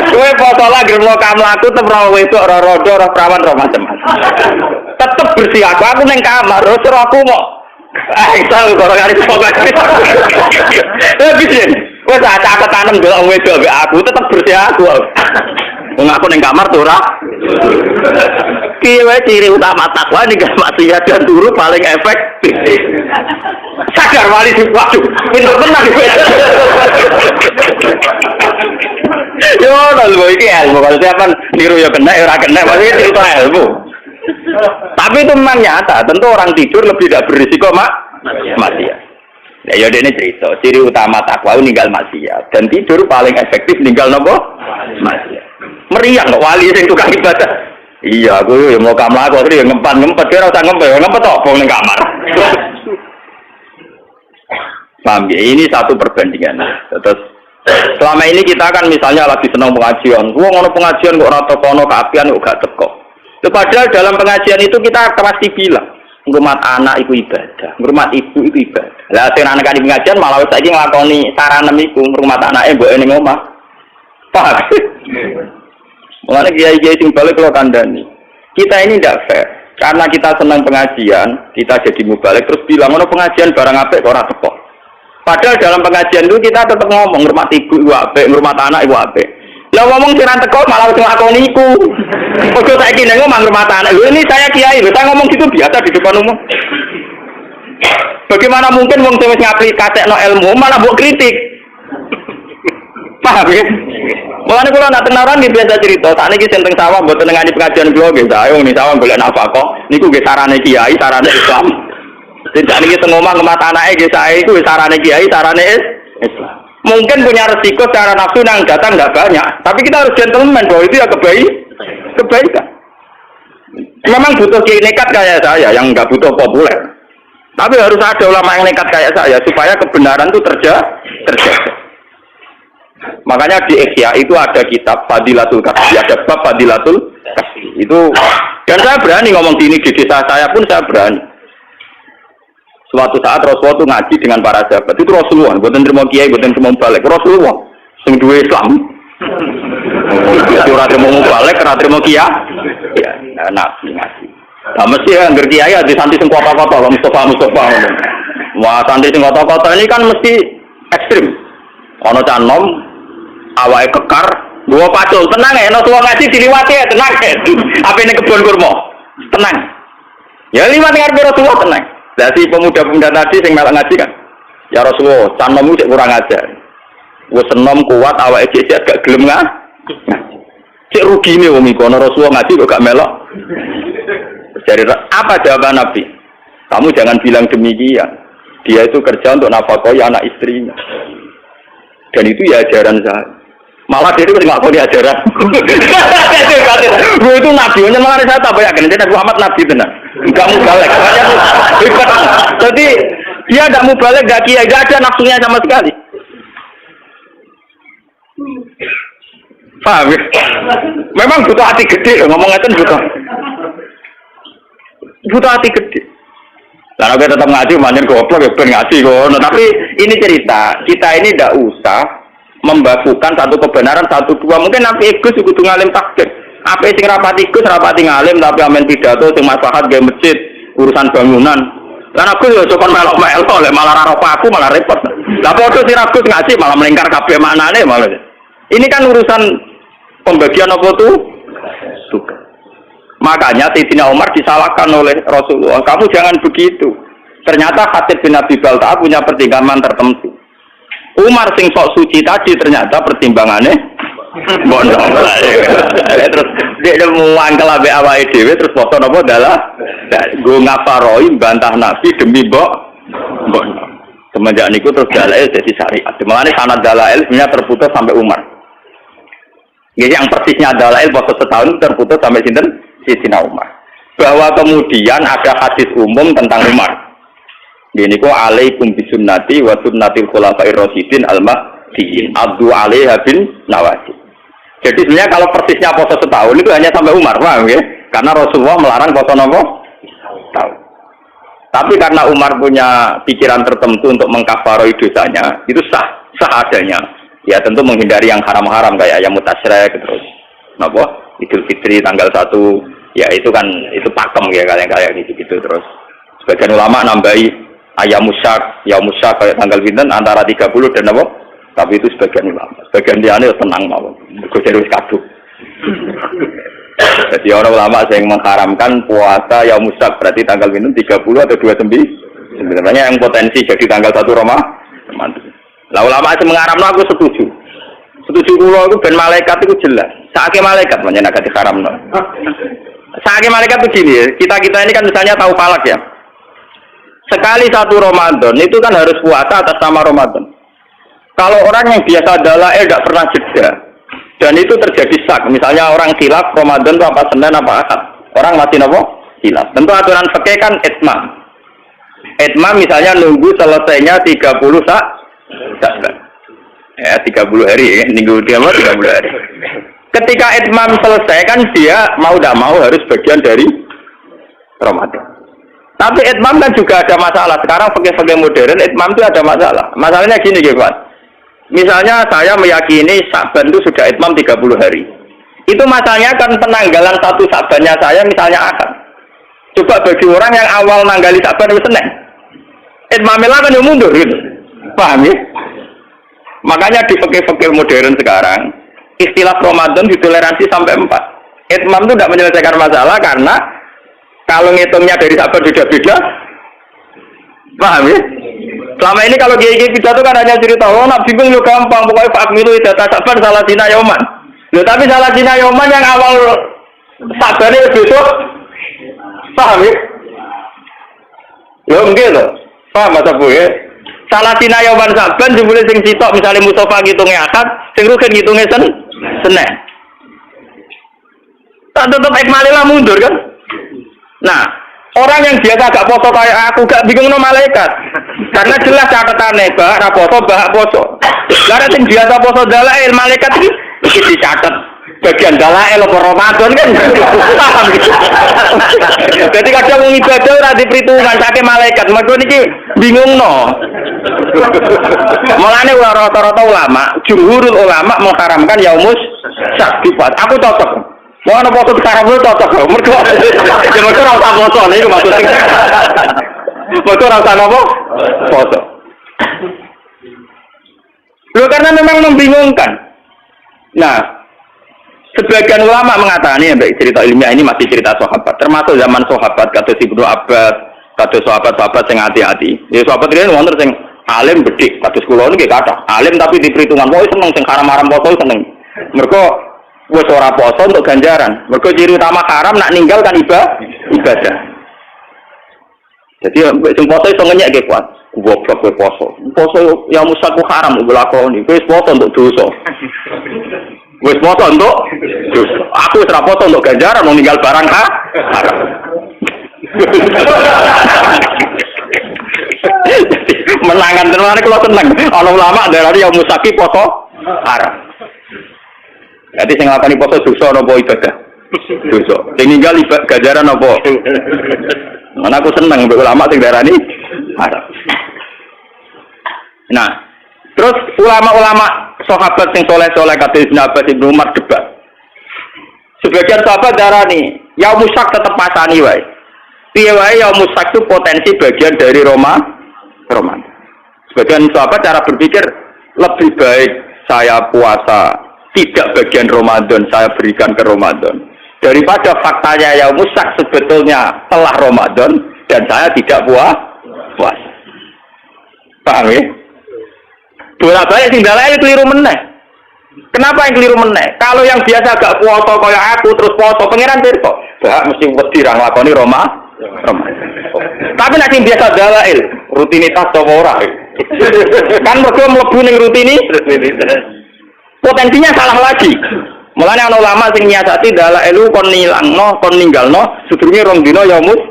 Kowe poso langgir mlaku tetep ora wedok, ora rodo, ora prawan, ora macam-macam. Tetep bersih aku ning kamar, terus aku kok tahu kalau kali pokoknya. Bisa. Wes tak tanam delok wedok mbek aku tetep bersih aku. Wong aku ning kamar tuh ora. Ki wae ciri utama takwa ning maksiat dan turu paling efektif. Sadar wali sing waduh, pinter tenan iki. Yo lho iki ilmu kalau sampean niru yo kena ora kena, maksudnya cerita ilmu. Tapi itu memang nyata, tentu orang tidur lebih tidak berisiko maksiat. Ya ini cerita, ciri utama takwa ninggal maksiat dan tidur paling efektif ninggal nopo maksiat. Meriang kok wali sing tukang ibadah. Iya, aku ya mau kamar aku ya ngempet kira usah ngempet tok ning kamar. Paham ya? Ini satu perbandingan. Terus selama ini kita kan misalnya lagi senang pengajian. Wong ono pengajian kok ora tekono kaapian kok gak teko. Padahal dalam pengajian itu kita pasti bilang ngurmat anak itu ibadah, ngurmat ibu itu ibadah. Lah sing anak di pengajian malah saiki nglakoni saranem iku ngurmat anake mboke ning omah. Paham? Mulane kiai-kiai sing balik kula kandhani. Kita ini ndak fair. Karena kita senang pengajian, kita jadi mubalik terus bilang ono pengajian barang apik kok ora teko. Padahal dalam pengajian itu kita tetap ngomong ngurmat ibu iku apik, ngurmat anak iku apik. Lah ngomong sing teko malah wis nglakoni iku. Ojo saiki ning ngomong ngurmat anak. Lho ini saya kiai, lho saya ngomong gitu biasa di depan umum. Bagaimana mungkin wong sing wis ngaplikasekno ilmu malah mbok kritik. Paham ya? Mulane kula nak tenaran nggih biasa cerita, sakniki sing teng sawah mboten ngani pengajian kula nggih saya wong sawah golek nafkah. Niku nggih sarane kiai, sarane Islam. Sing sakniki teng omah ngemat anake nggih saya iku sarane kiai, sarane Islam. Mungkin punya resiko secara nafsu yang datang nggak banyak, tapi kita harus gentleman bahwa itu ya kebaikan. Memang butuh kiai nekat kayak saya yang nggak butuh populer, tapi harus ada ulama yang nekat kayak saya supaya kebenaran itu terjaga. Makanya di Ihya itu ada kitab Fadilatul Kasbi, ada bab Fadilatul Kasbi itu, dan saya berani ngomong gini di desa saya pun saya berani. Suatu saat Rasulullah itu ngaji dengan para sahabat. Itu Rasulullah, bukan terima kiai, bukan terima balik. Rasulullah, sing duwe Islam. Jadi orang terima balik, orang terima kiai. Ya, nabi ngaji. Nah, mesti yang ngerti kiai ada santri sing kota-kota, Mustafa. Wah, santri sing kota-kota ini kan mesti ekstrim. Ono canom, awake kekar, dua pacul, tenang ya. Rasulullah ngaji diliwati ya, tenang ya. Apa ini kebun kurma? Tenang. Ya liwat ngarepe Rasulullah tenang. Lah si pemuda-pemuda tadi sing melok ngaji kan. Ya Rasulullah, sanommu cek kurang ajar. Wis enom kuat awake cek gak gelem ngaji. Cek rugine wong iku ana Rasulullah ngaji kok gak melok. Jadi apa jawaban Nabi? Kamu jangan bilang demikian. Dia itu kerja untuk nafkahi anak istrinya. Dan itu ya ajaran saya. Malah dia itu nggak tahu ajaran. Itu Nabi, hanya malah saya tak bayangkan. Jadi Muhammad Nabi benar. Enggak mubalek. Jadi dia tidak mubalek, enggak kiai, enggak ada nafsunya sama sekali. Paham ya? Memang butuh hati gede, ngomong itu butuh hati gede. Karena kita tetap ngaji, manjen goblok, ya ben ngaji kok. Nah, tapi ini cerita, kita ini tidak usah membakukan satu kebenaran, satu dua. Mungkin nanti Gus kudu ngalim takdir. Apa sing rapati Gus, rapati ngalim, tapi amen pidato, sing maslahat gawe masjid, urusan bangunan. Karena Gus yo coba melok-melok, malah raro aku malah repot. Lah padha sing Gus ngaji malah melingkar kabeh maknane malah. Ini kan urusan pembagian apa tuh? Tugas. Makanya Sayyidina Umar disalahkan oleh Rasulullah. Kamu jangan begitu. Ternyata Khatib bin Abi Balta'a punya pertimbangan tertentu. Umar sing sok suci tadi ternyata pertimbangannya bodoh. Terus dia muangkel ambek awake dhewe terus foto napa dalah go ngafaroi bantah Nabi demi mbok. Semenjak niku terus dalail jadi syariat. Mulane sanad dalail sebenarnya terputus sampai Umar. Jadi yang persisnya dalail foto setahun terputus sampai sinten? Sayyidina Umar. Bahwa kemudian ada hadis umum tentang Umar. Ini kok alaikum bisunnati wa sunnatil khulafair rasyidin al-mahdiyyin abdu alaiha bin nawajib. Jadi sebenarnya kalau persisnya puasa setahun itu hanya sampai Umar, paham ya? Karena Rasulullah melarang puasa nopo tahun. Tapi karena Umar punya pikiran tertentu untuk mengkafaroi dosanya, itu sah adanya. Ya tentu menghindari yang haram-haram kayak ayam mutasyrik terus. Napa? Idul Fitri tanggal 1 ya itu kan itu pakem ya kayak gitu terus. Sebagian ulama nambahi ayam musyak kayak tanggal pinten antara 30 dan apa? Tapi itu sebagian ulama. Sebagian dia ini tenang mawon. Mergo jare wis kaduk. Jadi orang ulama yang mengharamkan puasa yaum musyak berarti tanggal pinten 30 atau 29. Sebenarnya yang potensi jadi tanggal 1 Ramadan. Lah ulama sing mengharamno aku setuju. Setuju kula itu ben malaikat itu jelas. Saake malaikat pancen agak diharamno. Saake malaikat itu gini ya. Kita ini kan misalnya tahu falak ya. Sekali satu Ramadan itu kan harus puasa atas nama Ramadan. Kalau orang yang biasa dalail tidak pernah jeda dan itu terjadi sak, misalnya orang khilaf Ramadan itu apa Senin apa Ahad, orang masih nopo khilaf. Tentu aturan fikih kan itmam. Itmam misalnya nunggu selesainya 30 sak. Ya 30 hari ya, minggu dia mau 30 hari. Ketika itmam selesai kan dia mau tidak mau harus bagian dari Ramadan. Tapi itmam kan juga ada masalah. Sekarang fikih-fikih modern itmam itu ada masalah. Masalahnya gini Pak. Misalnya saya meyakini Sa'ban itu sudah itmam 30 hari. Itu masalahnya kan penanggalan satu Sa'bannya saya misalnya Ahad. Coba bagi orang yang awal nanggali Sa'ban itu Senin. Itmamnya kan yang mundur gitu. Paham ya? Makanya di fikih-fikih modern sekarang istilah Ramadan ditoleransi sampai 4. Itmam itu tidak menyelesaikan masalah karena kalau ngitungnya dari Sa'ban beda-beda, paham ya? Selama ini kalau kiai-kiai pidato kan hanya cerita, oh nak bingung lo gampang, pokoknya Pak Milu data Sa'ban salah dina yoman. Loh tapi salah dina yoman yang awal Sa'ban itu besok, paham ya? Loh enggak loh, paham Mas Abu ya? Salah dina yoman Sa'ban jumlah sing sitok misalnya Mustafa ngitungnya Ahad, sing Rukin ngitungnya Senin. Tak tetap ikmalilah mundur kan? Nah, orang yang biasa gak poso kayak aku gak bingung no malaikat. Karena jelas catatannya bahak poso, bahak poso. Karena yang biasa poso dalail malaikat ini dicatat bagian dalail apa Ramadan kan. Paham gitu. Jadi kadang wong ibadah ora diperhitungan saking malaikat. Mergo niki bingung no. Mulane rata-rata ulama, jumhurul ulama mengharamkan yaumus syak. Aku cocok. Mau ana foto sekarang itu cocok lho. Mergo ya mergo ora usah foto niku maksudnya. Foto ora usah apa? Foto. Loh karena memang membingungkan. Nah, Sebagian ulama mengatakan ini cerita ilmiah ini masih cerita sahabat, termasuk zaman sahabat kata Ibnu Abbas, kata sahabat-sahabat yang hati-hati. Ya sahabat ini wonten sing alim gede, kata sekolah ini kata alim tapi di perhitungan poso seneng, sing haram-haram poso seneng. Mereka wis ora poso untuk ganjaran. Mereka ciri utama haram nak ninggal kan ibadah. Jadi sing poso iso ngenyek ge kuat. Goblok kowe poso. Poso ya musaku haram nglakoni. Wis poso untuk dosa. Wis poso untuk dosa. Aku wis ra poso untuk ganjaran mau ninggal barang haram. Menangan tenan kalau seneng. Ana ulama darani ya musaki poso haram. Jadi sing nglakoni poso dosa napa ibadah? Dosa. Sing ninggal ganjaran napa? Mana aku seneng mbek ulama sing darani haram. Nah, terus ulama-ulama sahabat sing soleh-soleh kata Ibnu Abbas, Ibnu Umar debat. Sebagian sahabat darani, ya musak tetap pasani wae. Piye wae ya musak itu potensi bagian dari Ramadan. Sebagian sahabat cara berpikir lebih baik saya puasa tidak bagian Ramadan, saya berikan ke Ramadan daripada faktanya ya musak sebetulnya telah Ramadan dan saya tidak puasa. Paham ya? Bolak-balik sing dalane keliru meneh. Kenapa yang keliru meneh? Kalau yang biasa gak puasa kaya aku terus puasa pangeran pirsa. Bah mesti wedi ra nglakoni Ramadan. Tapi nek sing biasa dalail, rutinitas apa ora? Kan mergo mlebu ning rutinitas. Potensinya salah lagi. Mulane ana ulama sing nyiasati dalailu kon nilangno, kon ninggalno sedurunge rong dina ya mus.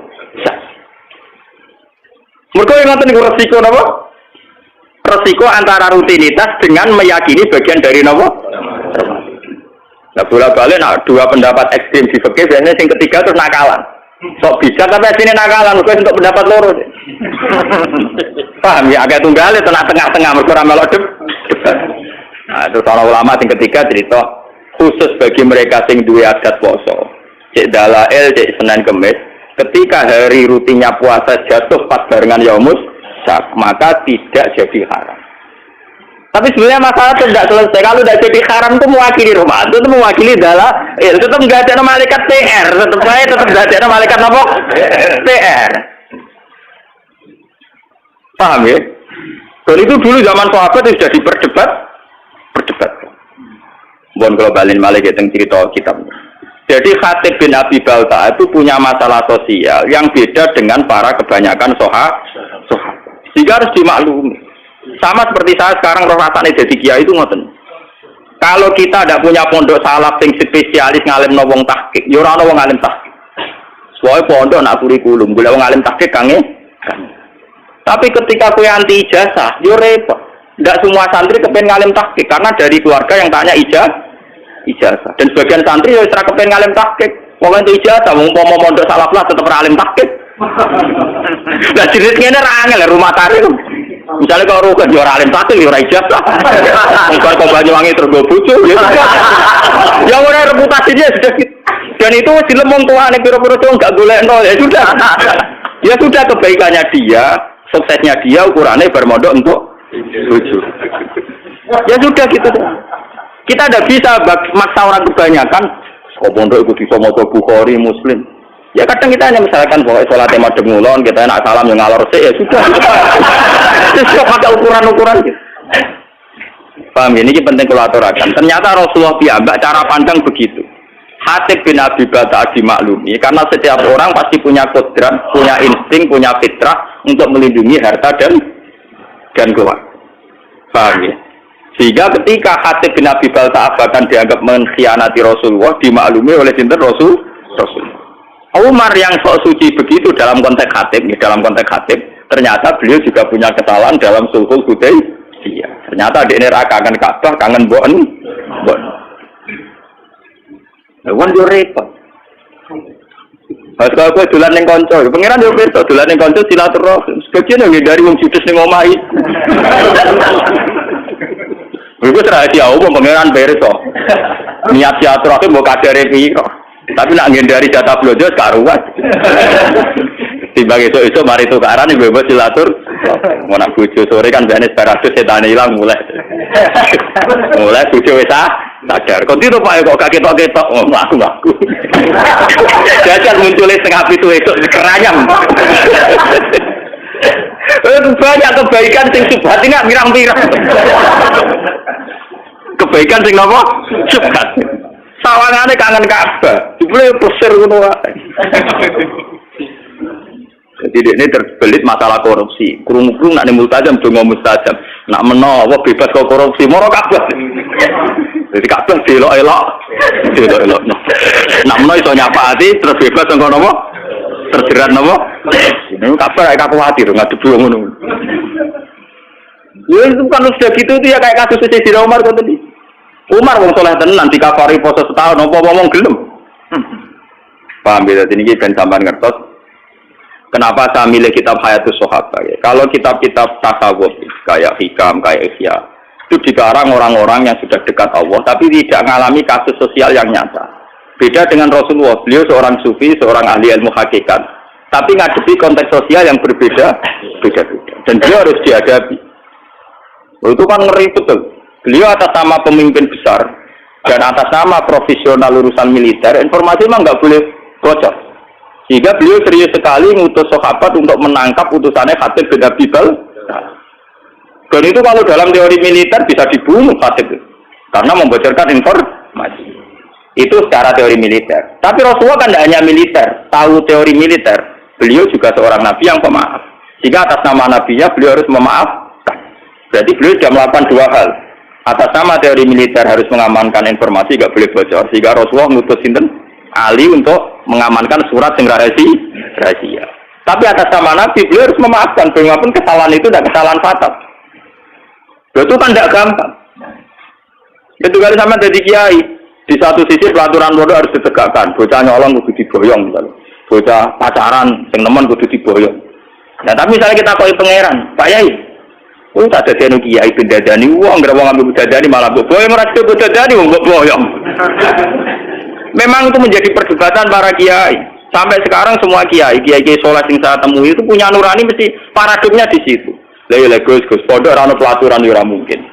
Mergo ngoten niku resiko napa? Resiko antara rutinitas dengan meyakini bagian dari nopo. Nah bolak-balik dua pendapat ekstrim di fikih biasanya yang ketiga terus nakalan. Sok bisa tapi sini nakalan, bukan untuk pendapat loro. Paham ya? Agak tunggal itu tengah-tengah mereka melok debat. Nah itu para ulama yang ketiga cerita khusus bagi mereka sing duwe adat poso. Cek dalail, cek Senin Kemis. Ketika hari rutinnya puasa jatuh pas barengan Yaumus, maka tidak jadi haram. Tapi sebenarnya masalah itu tidak selesai. Kalau tidak jadi haram itu mewakili Ramadan, itu mewakili tetap nggak ada malaikat TR, tetap nggak ada malaikat apa? TR. Paham ya? Dan itu dulu zaman sahabat itu sudah berdebat. Bon globalin malaikat yang cerita kitab. Jadi Khatib bin Abi Balta itu punya masalah sosial yang beda dengan para kebanyakan sahabat. Sehingga harus dimaklumi. Sama seperti saya sekarang rasanya jadi kiai itu ngoten. Kalau kita tidak punya pondok salaf yang spesialis ngalim wong tahqiq, ya ora ana wong ngalim tahqiq. Soale pondok nak kurikulum, golek wong ngalim tahqiq kange. Tapi ketika kowe anti ijazah, yo repot. Tidak semua santri kepen ngalim tahqiq karena dari keluarga yang tanya ijazah. Dan sebagian santri yo ora kepen ngalim tahqiq. Wong entuk ijazah, wong mau pondok salaf lah tetep ngalim tahqiq. Lah jenis ngene ra angel rumah tari. Misalnya kalau rugen yo ora alim takil yo ora ijazah. Engko kok Banyuwangi terus go bojo ya. Ya ora reputasinya sudah gitu. Dan itu wis dilemong tuane pira-pira wong gak golekno ya sudah. Ya sudah kebaikannya dia, suksesnya dia ukurannya bermodal untuk bojo. Ya sudah gitu. Kita tidak bisa maksa orang kebanyakan kok pondok iku bisa maca Bukhari, Muslim. Ya kadang kita hanya misalkan bahwa sholat madhep ngulon, kita nak salam yang ngalor sih ya sudah. Terus pakai ukuran-ukuran gitu. Paham ini penting kalau aturakan. Ternyata Rasulullah piyambak cara pandang begitu. Khatib bin Abi Balta dimaklumi karena setiap orang pasti punya kodrat, punya insting, punya fitrah untuk melindungi harta dan keluarga. Paham ya? Sehingga ketika Khatib bin Abi Balta akan dianggap mengkhianati Rasulullah dimaklumi oleh sinten Rasul. Umar yang sok suci begitu dalam konteks khatib, ternyata beliau juga punya kesalahan dalam sulhul Hudaybiyah. Ternyata di neraka akan Ka'bah kangen bon. Wan yo repot. Pas kalau dolan ning kanca, pangeran yo pirsa dolan ning kanca silaturahim. Sebagian yang dari wong judes ning omah iki. Iku rahasia umum pangeran pirsa. Niat silaturahim mbok kadare piro. Tapi nak ngendari jatah blojo karuan. Tiba itu mari tukaran ibu silatur. Mau nak bojo sore kan biasanya 100 setan hilang mulai bojo wis sadar. Kok itu Pak kok gak ketok-ketok ngaku. Jajan munculnya setengah itu keranyam. Banyak kebaikan sing subhat ini gak pirang-pirang. Kebaikan sing napa? Subhat. Sawangane kangen Ka'bah. Jebule pesir ngono wae. Jadi ini terbelit masalah korupsi. Kurung-kurung nak nimul tajam, dongo mustajab. Nak menawa bebas kok korupsi, moro Ka'bah. Jadi Ka'bah delok-elok. Nak menawa iso nyapati terus bebas engko napa? Terjerat napa? Ini Ka'bah kayak kuwatir ngadepi wong ngono. Ya itu kan sudah gitu tuh ya kayak kasus Sayyidina Umar kok tadi. Umar wong saleh tenan dikafari poso setahun apa ngomong gelem. Paham beda ini ben sampean ngertos. Kenapa saya milih kitab Hayatus Sahabat ya? Kalau kitab-kitab tasawuf kayak Hikam, kayak Ihya itu dikarang orang-orang yang sudah dekat Allah tapi tidak mengalami kasus sosial yang nyata. Beda dengan Rasulullah, beliau seorang sufi, seorang ahli ilmu hakikat tapi ngadepi konteks sosial yang berbeda. Dan beliau harus dihadapi. Itu kan ngeri betul. Beliau atas nama pemimpin besar dan atas nama profesional urusan militer, informasi memang nggak boleh bocor. Sehingga beliau serius sekali ngutus sahabat untuk menangkap utusannya Khatib bin Abi Baltaah. Dan itu kalau dalam teori militer bisa dibunuh Khatib karena membocorkan informasi. Itu secara teori militer. Tapi Rasulullah kan tidak hanya militer, tahu teori militer. Beliau juga seorang nabi yang pemaaf. Jika atas nama nabinya beliau harus memaafkan. Berarti beliau sudah melakukan dua hal. Atas nama teori militer harus mengamankan informasi, tidak boleh bocor. Sehingga Rasulullah ngutus sinten Ali untuk mengamankan surat yang rahasia. Tapi atas nama Nabi beliau harus memaafkan. Bagaimanapun kesalahan itu tidak kesalahan fatal. Itu kan tidak gampang. Itu kali sama jadi kiai. Di satu sisi pelaturan pondok harus ditegakkan. Bocah nyolong kudu diboyong misalnya. Bocah pacaran sing nemen kudu diboyong. Nah tapi misalnya kita koi pangeran, Pak Yai. Tak ada tenu kiai bendadani uang, nggak mau ngambil bendadani malah boyong merasa bendadani uang boyong. Memang itu menjadi perdebatan para kiai. Sampai sekarang semua kiai soleh yang saya temui itu punya nurani mesti paradigmnya di situ. Lah Gus pondok ora pelaturan ora mungkin.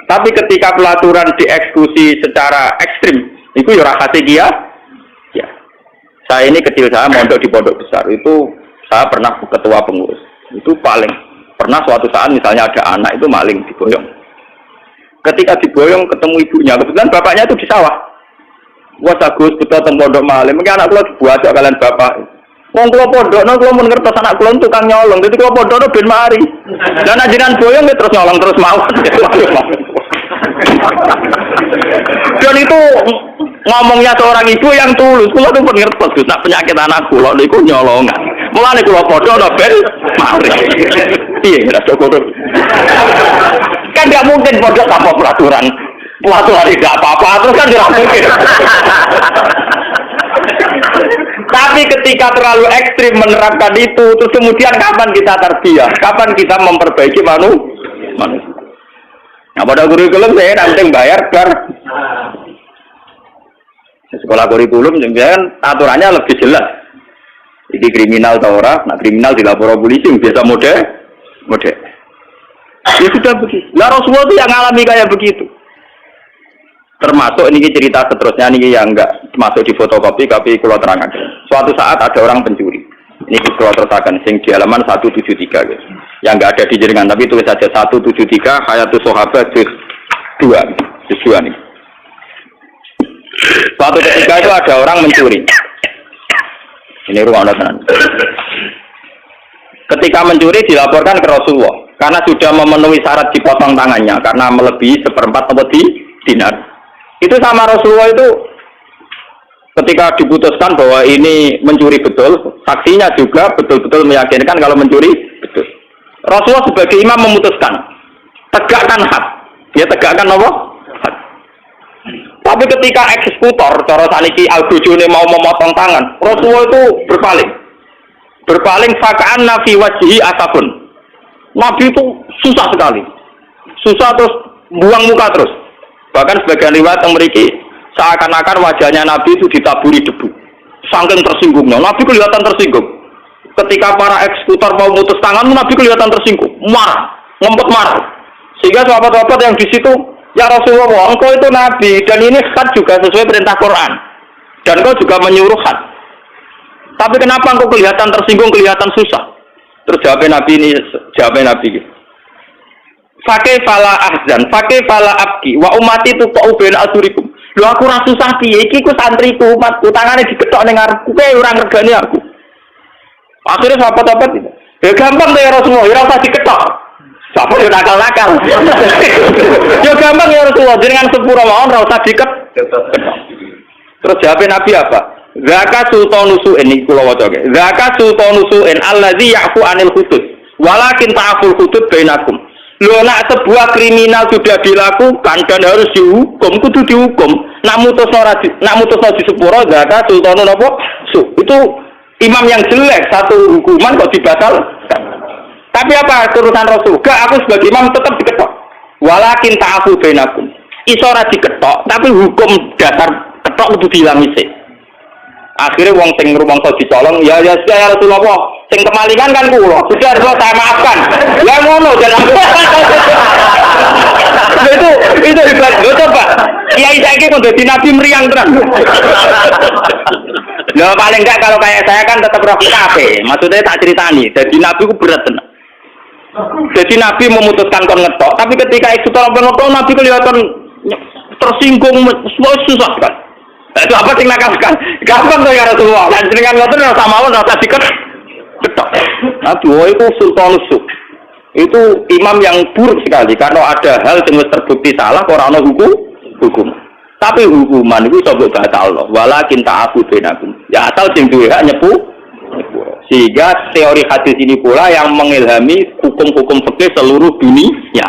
Tapi ketika pelaturan dieksekusi secara ekstrim, itu ya rahasia dia. Ya. Saya ini kecil saya mondok di pondok besar itu saya pernah ketua pengurus. Itu paling pernah suatu saat misalnya ada anak itu maling diboyong. Ketika diboyong ketemu ibunya, kebetulan bapaknya itu di sawah. Wah bagus betul teng pondok maling. Mungkin anak kula dibuat kalian bapak. Wong kula pondokno kula mun ngertos anak kula tukang nyolong. Dadi kula pondokno ben mari. Lah nek jenengan boyong terus nyolong terus mawon. Dan itu ngomongnya seorang ibu yang tulus. Kula tuh ngertos Gus, nak penyakit anak kula niku nyolongan. Mulane kula pondokno ben mari. Piye ora cukup. Kan enggak mungkin pondok tanpa peraturan. Pelaturan tidak apa-apa, terus kan tidak mungkin. Tapi ketika terlalu ekstrim menerapkan itu, terus kemudian kapan kita terbiak? Kapan kita memperbaiki manusia? Nah pada kurikulum saya nanti bayar bar. Sekolah kurikulum jangan aturannya lebih jelas. Jadi kriminal atau orang, nah kriminal dilapor polisi biasa mode. Ya sudah begitu. Lah Rasulullah itu yang alami kayak begitu. Termasuk ini cerita seterusnya ini yang enggak masuk di fotokopi tapi kalau terangkan. Suatu saat ada orang pencuri. Ini kalau terusakan sing di halaman 173 guys. Yang enggak ada di jaringan tapi tulis saja 173 Hayatus Sahabat juz 2 nih. Suatu ketika itu ada orang mencuri. Ini ruang tenan. Ketika mencuri dilaporkan ke Rasulullah karena sudah memenuhi syarat dipotong tangannya karena melebihi 1/4 atau dinar. Itu sama Rasulullah itu ketika diputuskan bahwa ini mencuri betul, saksinya juga betul-betul meyakinkan kalau mencuri betul. Rasulullah sebagai imam memutuskan, tegakkan hak. Ya tegakkan apa? Hak. Tapi ketika eksekutor, cara saniki al-bujune mau memotong tangan, Rasulullah itu berpaling fakaan nafi wajhi asabun. Nabi itu susah sekali. Susah terus buang muka terus. Bahkan sebagian riwayat yang memiliki seakan-akan wajahnya Nabi itu ditaburi debu. Saking tersinggungnya, Nabi kelihatan tersinggung. Ketika para eksekutor mau putus tangan, Nabi kelihatan tersinggung, marah, ngempet marah. Sehingga sahabat-sahabat yang di situ Ya Rasulullah, engkau itu nabi dan ini khat juga sesuai perintah Quran. Dan engkau juga menyuruh khat. Tapi kenapa engkau kelihatan tersinggung, kelihatan susah? Terus jawabnya Nabi ini, Fakih fala ahzan, fakih fala abki, wa umati tuqa'u baina asurikum. Lho aku ra susah piye, iki ku santriku, umatku, tangane diketok ning ngarepku, kowe ora ngergani aku. Akhirnya sahabat-sahabat itu, ya gampang deh ya Rasulullah, ya usah diketok. Sahabat yo nakal-nakal. Ya gampang ya Rasulullah, jenengan sepuro mawon ora usah diketok. Terus jawabnya Nabi apa? Zaka sultanusu ini kula waca ge. Zaka sultanusu in allazi ya'fu anil hudud. Walakin ta'ful hudud bainakum. Lho nak sebuah kriminal sudah dilakukan dan harus dihukum, kudu dihukum. Nak mutusno di sepuro zaka sultanun apa? Itu imam yang jelek, satu hukuman kok dibatalkan. Tapi apa urusan Rasul? Gak, aku sebagai imam tetap diketok. Walakin ta'fu bainakum. Iso ora diketok, tapi hukum dasar ketok kudu diilangi sih. Akhirnya wong sing rumangsa dicolong, ya Rasulullah, sing kemalingan kan kula. Sudah Rasulullah saya maafkan. Ya ngono jangan. itu hebat. Lho coba. Kiai saiki kok dadi nabi meriang tenan. Lho paling enggak kalau kayak saya kan tetap roh kafe. Maksudnya tak ceritani. Jadi nabi ku berat tenan. Jadi nabi memutuskan kon ngetok, tapi ketika itu tolong ngetok nabi kelihatan tersinggung, susah kan. Itu apa sing nakalkan? Gampang tuh ya Rasulullah. Dan jenengan ngoten ora samawon ora diketok. Aduh, itu sultan usuk. Itu imam yang buruk sekali karena ada hal yang terbukti salah ora ana hukum. Tapi hukuman itu coba batal Allah. Walakin ta'afu bainakum. Ya asal sing duwe hak nyepu. Sehingga teori hadis ini pula yang mengilhami hukum-hukum fikih seluruh dunia.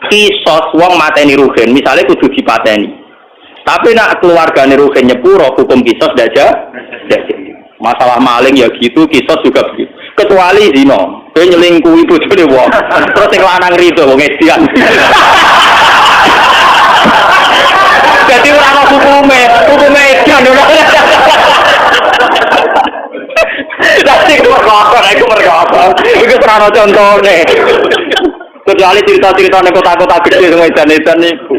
Kisos wong mateni rugen, misalnya kudu dipateni. Tapi nak keluargane rugen nyepuro hukum kisos ndak jadi. Masalah maling ya gitu, kisos juga begitu. Kecuali zina, kowe nyelingkuhi bojone wong. Terus sing lanang rido wong edian. Jadi ora ana hukume edian ora. Dadi iku mergo iku ora ana contone. Kecuali cerita-cerita ning kota-kota gede sing edan-edan niku.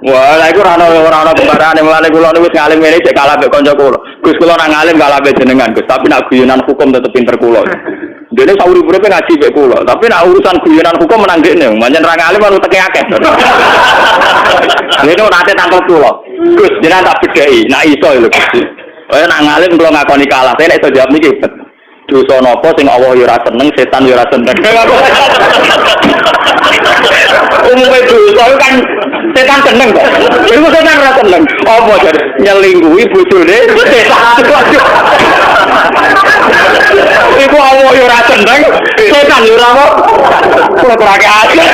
Wah, lha iku ora ana pembarane mulane kula niku wis ngalim ngene cek kalah mek kanca kula. Gus kula nang ngalim kalah mek jenengan, Gus, tapi nak guyonan hukum tetep pinter kula. Dene sauri-uripe ngaji mek kula, tapi nak urusan guyonan hukum menang dekne, pancen ra ngalim anu teke akeh. Dene ora ate tangkep kula. Gus, jenengan tak bedheki, nak iso lho Gus. Kaya nak ngalim kula ngakoni kalah, saya nek iso jawab niki. Dosa napa sing Allah ya ora seneng, setan ya ora seneng. Umume dosa kan setan seneng kok. Iku setan ora seneng. Apa jare nyelingkuhi bojone setan. Iku Allah ya ora seneng, setan ya ora kok. Kula kurang aja.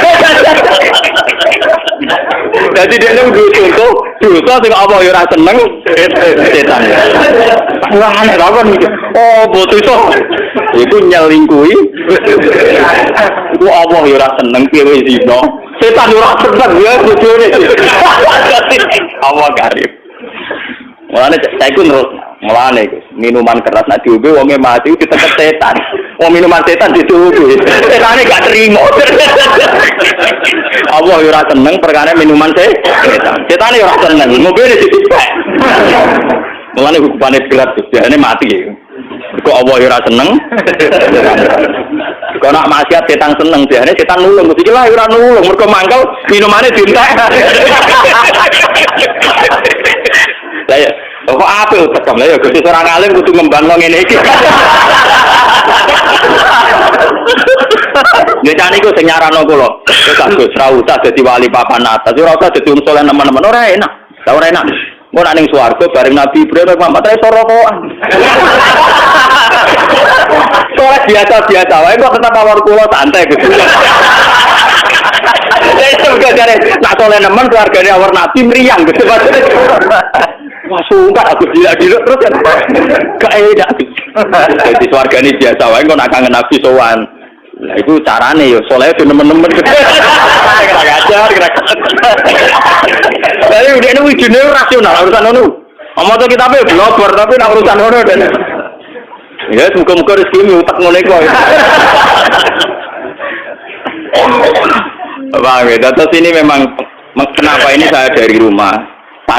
Jadi dia nang contoh dosa sing Allah ya ora seneng, setan. Wah aneh banget iki. Oh, bodoh. Iku nyelingkuhi. Iku Allah ya ora seneng piye wis zina. Setan ora seneng ya bojone. Allah karib. Mulane saiki mulane minuman keras nek diombe wonge mati ditetet setan. Wong minuman setan dituku. Setane gak terima. Allah ya ora seneng perkara minuman setan. Setane ora seneng. Ngombe dipek. Mulane hukumane berat jane mati. Kok Allah ya ora seneng. Kok nak maksiat setan seneng, jane setan nulung. Iki lah ora nulung, mergo mangkel minumane dientek. Lah ya, kok apik tekem lah ya Gusti ora ngalim kudu ngembangno ngene iki. Ya jane iku sing nyarano kula. Gus ra usah dadi wali papan atas, ora usah dadi wong saleh nemen-nemen ora enak. Ora enak. Mau nak ning swarga bareng Nabi Ibrahim Muhammad ra iso rokokan. Soalnya biasa-biasa wae kok tetap awar kula santai gitu. Itu juga jare nak soleh nemen keluargane awar Nabi meriang gitu. Wah sungkan aku gila-gila terus kan. Gak enak. Jadi swargane biasa wae kok nak kangen Nabi sowan. Lah iku carane yo soleh nemen-nemen. Kira-kira Jadi udah ini wijine rasional urusan ngono. Omong to kitabe blogger tapi nak urusan ngono den. Ya muga-muga rezeki utak ngono iku. Paham ya? Terus ini memang kenapa ini saya dari rumah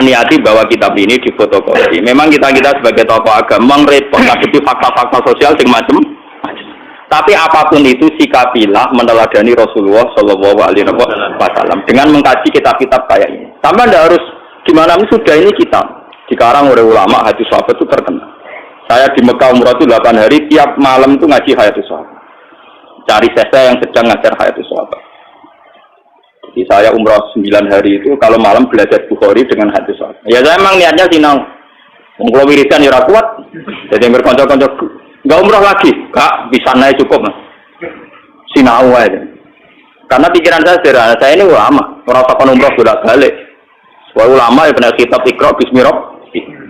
niati bahwa kitab ini difotokopi. Memang kita sebagai tokoh agama repot ngadepi fakta-fakta sosial sing macam. Tapi apapun itu sikapilah meneladani Rasulullah Shallallahu Alaihi Wasallam dengan mengkaji kitab-kitab kayak ini. Sampai anda harus gimana sudah ini kitab dikarang oleh ulama hadis sahabat itu terkenal. Saya di Mekah umrah itu 8 hari tiap malam itu ngaji hadis sahabat. Cari saya yang sedang ngajar hadis sahabat. Jadi saya umrah 9 hari itu kalau malam belajar Bukhari dengan hadis sahabat. Ya saya memang niatnya sinau. Kalau wiridan ya kuat. Jadi berkonco-konco nggak umrah lagi, kak bisa naik cukup mas. Sinau aja. Karena pikiran saya sederhana, saya ini ulama, orang takkan umrah sudah balik. Wah ulama ya benar kitab Iqra Bismillah.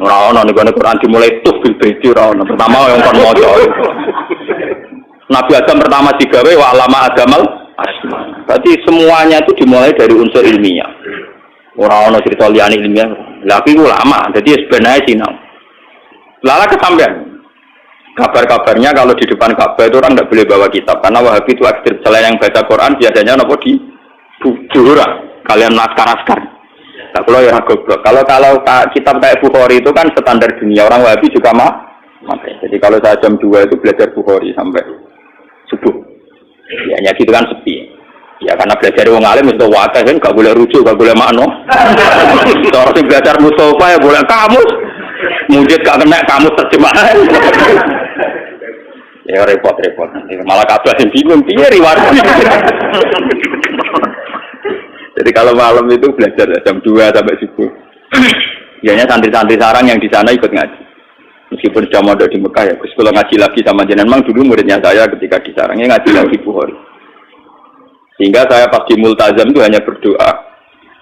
Orang nih Quran dimulai tuh bil orang pertama yang kon mojo. Nabi Adam pertama digawe wa alama agamal. Berarti semuanya itu dimulai dari unsur ilmiah. Orang cerita liane ilmiah, tapi ulama, jadi sebenarnya sinau. Lala kesampean. Kabar-kabarnya kalau di depan Ka'bah itu orang tidak boleh bawa kitab karena Wahabi itu ekstrim. Selain yang baca Quran biasanya nopo di jurah kalian naskar. Nah, kalau ya goblok. Kalau kitab kayak Bukhari itu kan standar dunia, orang Wahabi juga mati. Jadi kalau saya jam 2 itu belajar Bukhari sampai subuh. Ya gitu kan sepi. Ya karena belajar wong alim itu wadah kan enggak boleh rujuk, enggak boleh makno. Orang yang belajar Mustafa ya boleh kamus. Mujid gak kena kamus terjemahan. Ya repot. Malah kabeh sing bingung piye riwayat. Jadi kalau malam itu belajar jam 2 sampai subuh. Biasanya santri-santri sarang yang di sana ikut ngaji. Meskipun sudah mondok di Mekah ya, Gus kalau ngaji lagi sama jenengan memang dulu muridnya saya ketika di sarangnya ngaji lagi Bukhari. Sehingga saya pas di Multazam itu hanya berdoa,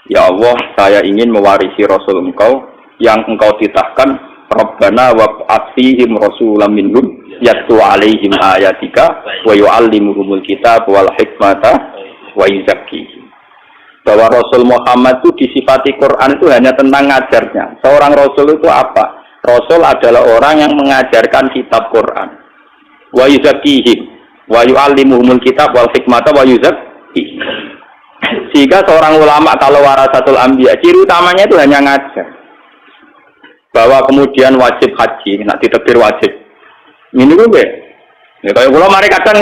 ya Allah, saya ingin mewarisi Rasul Engkau yang Engkau titahkan, Rabbana wab'ats fihim rasulam minhum yatlu 'alaihim ayatika wa yu'allimuhumul kitab wal hikmata wa yuzakkihim. Bahwa Rasul Muhammad itu disifati Quran itu hanya tentang ngajarnya. Seorang Rasul itu apa? Rasul adalah orang yang mengajarkan kitab Quran. Wa yuzakkihim wa yu'allimuhumul kitab wal hikmata wa yuzakkihim. Sehingga seorang ulama kalau warasatul anbiya ciri utamanya itu hanya ngajar. Bahwa kemudian wajib haji, nak ditekbir wajib. Ini gue. Ya kalau mari kadang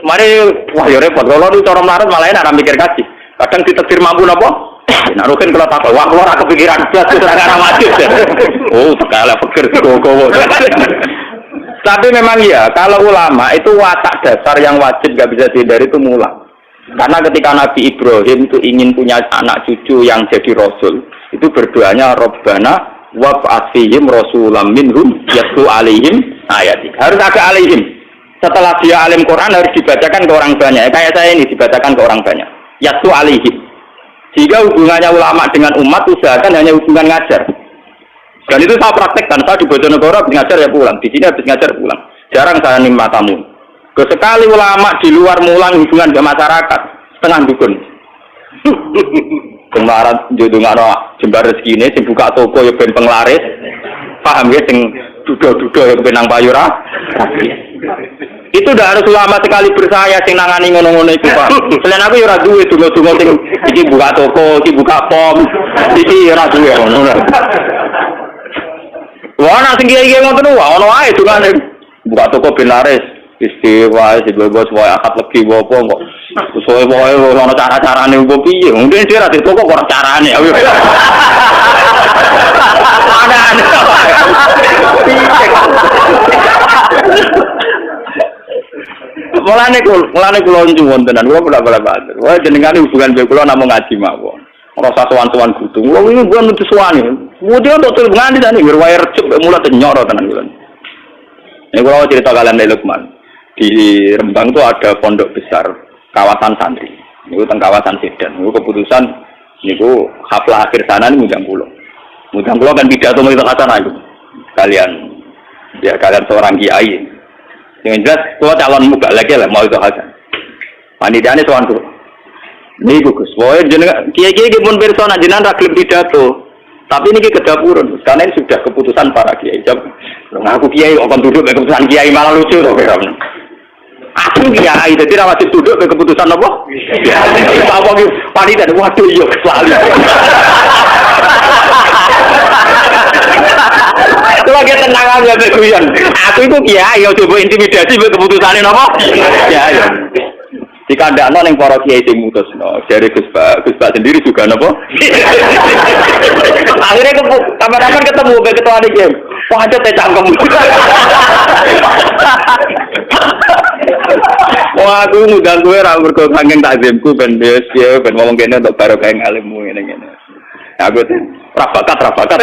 wah ya repot. Kalau itu cara melarat malah enak mikir haji. Kadang ditekbir mampu napa? Nak rugen kalau tak wah keluar kepikiran belas serangan wajib. Oh, sekali pikir gowo. Tapi memang ya, kalau ulama itu watak dasar yang wajib enggak bisa dihindari itu mulang. Karena ketika Nabi Ibrahim itu ingin punya anak cucu yang jadi rasul, itu berdoanya Rabbana wab'ats fihim rasulam minhum yatlu 'alaihim ayatik. Harus ada alaihim. Setelah dia alim Quran harus dibacakan ke orang banyak. Kayak saya ini dibacakan ke orang banyak. Yatlu 'alaihim. Sehingga hubungannya ulama dengan umat usahakan hanya hubungan ngajar. Dan itu saya praktekkan. Saya di Bojonegoro habis ngajar ya pulang. Di sini habis ngajar pulang. Jarang saya nimah tamu. Sekali ulama di luar mulang hubungan dengan masyarakat setengah dukun. Kemarin judungano jembar rezeki ini sing buka toko ya ben penglaris. Paham ya sing dudo-dudo yang benang payura. Itu udah harus ulama sekali bersaya sing nangani ngono-ngono iku, Pak. Selain aku ya ora duwe donga-donga sing iki buka toko, iki buka pom, iki ora duwe ngono. Wah, nek sing kiai-kiai ngoten wae ono ae dungane. Buka toko ben laris. Istiwa si bos wae akad legi apa kok soe wae ono cara-carane opo piye mungkin dia ra ditoko kok carane ada mulane kula nyuwun tenan kula bola-bola wae jenengane hubungan mbek kula namung ngaji mawon rasa sowan-sowan kudu wong iki bukan nutu sowane mudhe untuk tul ngandi tani wae recuk mulat nyoro tenan kula ini kula cerita kalian dari Lukman. Di Rembang itu ada pondok besar kawasan santri. Ini teng kawasan Sedan. Ini keputusan niku haflah akhir sana ini Mudang Pulau kan pidato mau itu sana itu. Kalian seorang kiai. Yang jelas kalau calon muka lagi lah mau itu hasan. Panitiane sowan tuh. Niku Gus. Woe jeneng kiai-kiai pun persona jenengan ra gelem pidato. Tapi ini kedapurun. Karena ini sudah keputusan para kiai. Aku kiai kok duduk keputusan kiai malah lucu to. Aku kiai, jadi ra wajib tunduk ke keputusan apa? Ya, apa iki panitia waduh yo selalu. Itu lagi tenang aja guyon. Aku itu kiai yo coba intimidasi ke keputusane napa? Ya. Jika ndak ana ning para kiai sing mutusno, dari Gus Pak sendiri juga napa? Akhirnya kapan-kapan ketemu ke ketua iki. Wah, aja teh cangkem. Wah, aku ngundang kowe ra mergo saking takzimku ben wis ya ben ngomong kene untuk barokah ngalimmu ngene-ngene. Aku rafakat.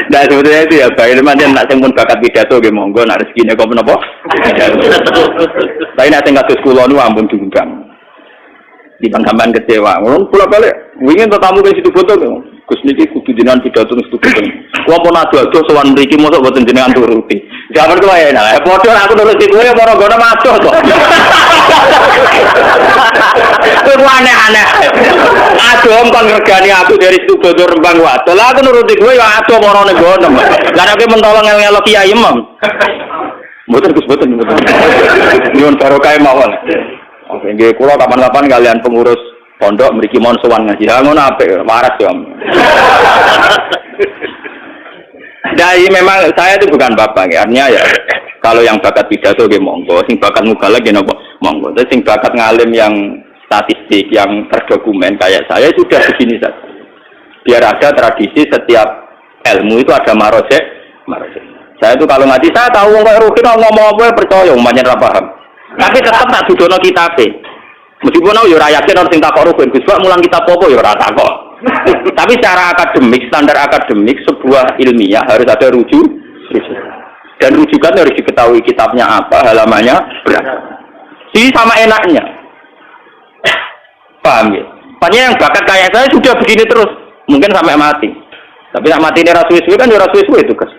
Nah sebetulnya itu ya baik teman yang nak sempun bakat pidato ge monggo nak rezekine kok menapa. Tapi nak sing kados kula nu ampun diundang. Di pangkaman kecewa. Mun kula balik wingi tetamu ke situ foto Gus niki kudu jenengan pidato nang situ foto. Kula pun ado-ado sowan mriki mosok boten jenengan turuti. Jaman kula ya nah padha aku nuruti kowe ora ngono madoh to. Kuwi aneh-aneh. Aduh kon ngregani aku dari situ foto Rembang Wadon. Lah aku nuruti kowe ya aduh marane gono. Lah nek mentolo ngel-ngelo kiai imam. Mboten Gus mboten. Nyuwun barokah mawon. Oke, nggih kula kapan-kapan kalian pengurus pondok mriki mon sowan ngaji. Ha ngono apik, waras ya. Jadi memang saya itu bukan bapak ya. Artinya ya kalau yang bakat pidato nggih monggo, sing bakat mubalagh nggih napa monggo. Tapi sing bakat ngalim yang statistik yang terdokumen kayak saya sudah begini saja. Biar ada tradisi setiap ilmu itu ada marojek. Saya itu kalau ngaji saya tahu kok rugi ngomong apa percaya umpamanya ra paham. Tapi tetap tak dudono kitabe. Meskipun aku ya ora yakin orang sing takok rugen Gus Pak mulang kitab apa ya ora takok. Tapi secara akademik, standar akademik sebuah ilmiah harus ada rujuk. Dan rujukan harus diketahui kitabnya apa, halamannya berapa. Jadi sama enaknya. Paham ya? Makanya yang bakat kayak saya sudah begini terus, mungkin sampai mati. Tapi nak mati ini rasuis-suwi kan ya rasuis-suwi itu Gus.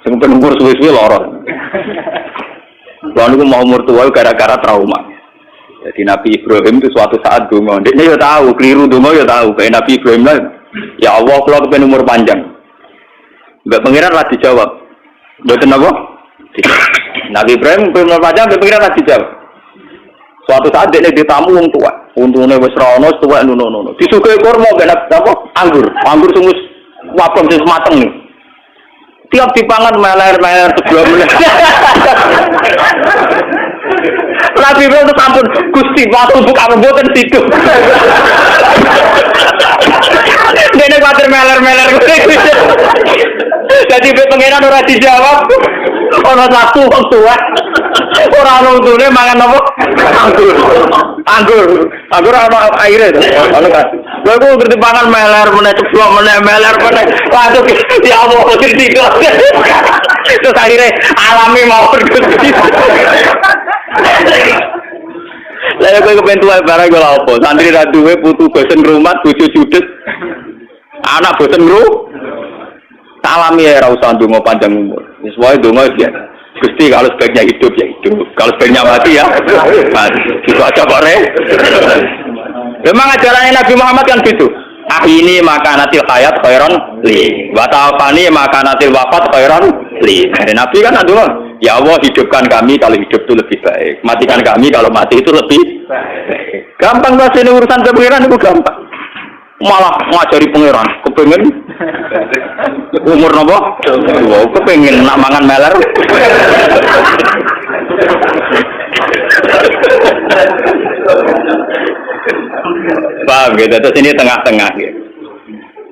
Sing umur suwi-suwi loro. Lalu aku mau umur tua gara-gara trauma. Jadi Nabi Ibrahim itu suatu saat donga. Dia ya tahu, keliru donga ya tahu. Kayak Nabi Ibrahim lah. Ya Allah, kalau kepen umur panjang. Mbak pengiran lah dijawab. Betul apa? Nabi Ibrahim umur panjang, mbak pengiran lah dijawab. Suatu saat dia ditamu wong tua. Untune wis rono, tua nono. Disuguhi kurma mbak apa? Anggur sungus wapem sing mateng nih. Tiap dipangan meler sebelum menit. Nabi Ibrahim itu sampun Gusti waktu buka mboten situ. Dene kuwatir meler. Jadi pengenan ora dijawab. Ono satu wong tua. Ora ono untune mangan apa? Anggur ana aire to. Ono kan. Lha kok ngerti pangan meler meneh ceblok meneh meler meneh. Waduh ya Allah situ. Terus akhirnya alami mawon Gusti. Lah kowe kepen tuwa barang kok apa? Santri ra duwe putu bosen rumah, bojo judes. Anak bosen ngru. Alami ya ora usah ndonga panjang umur. Wis wae ndonga ya. Gusti kalau sebaiknya hidup ya hidup. Kalau sebaiknya mati ya mati. Itu aja kok re. Memang ajaran Nabi Muhammad kan gitu. Ini makanatil hayat khairan li. Wa ta'afani makanatil wafat khairan li. Nabi kan aduh, ya Allah hidupkan kami kalau hidup itu lebih baik. Matikan kami kalau mati itu lebih baik. Gampang bahasa ini urusan kepengeran itu gampang. Malah ngajari pangeran, kepengen umur nopo? Wow, kepengen nak mangan meler. Paham gitu, terus ini tengah-tengah gitu.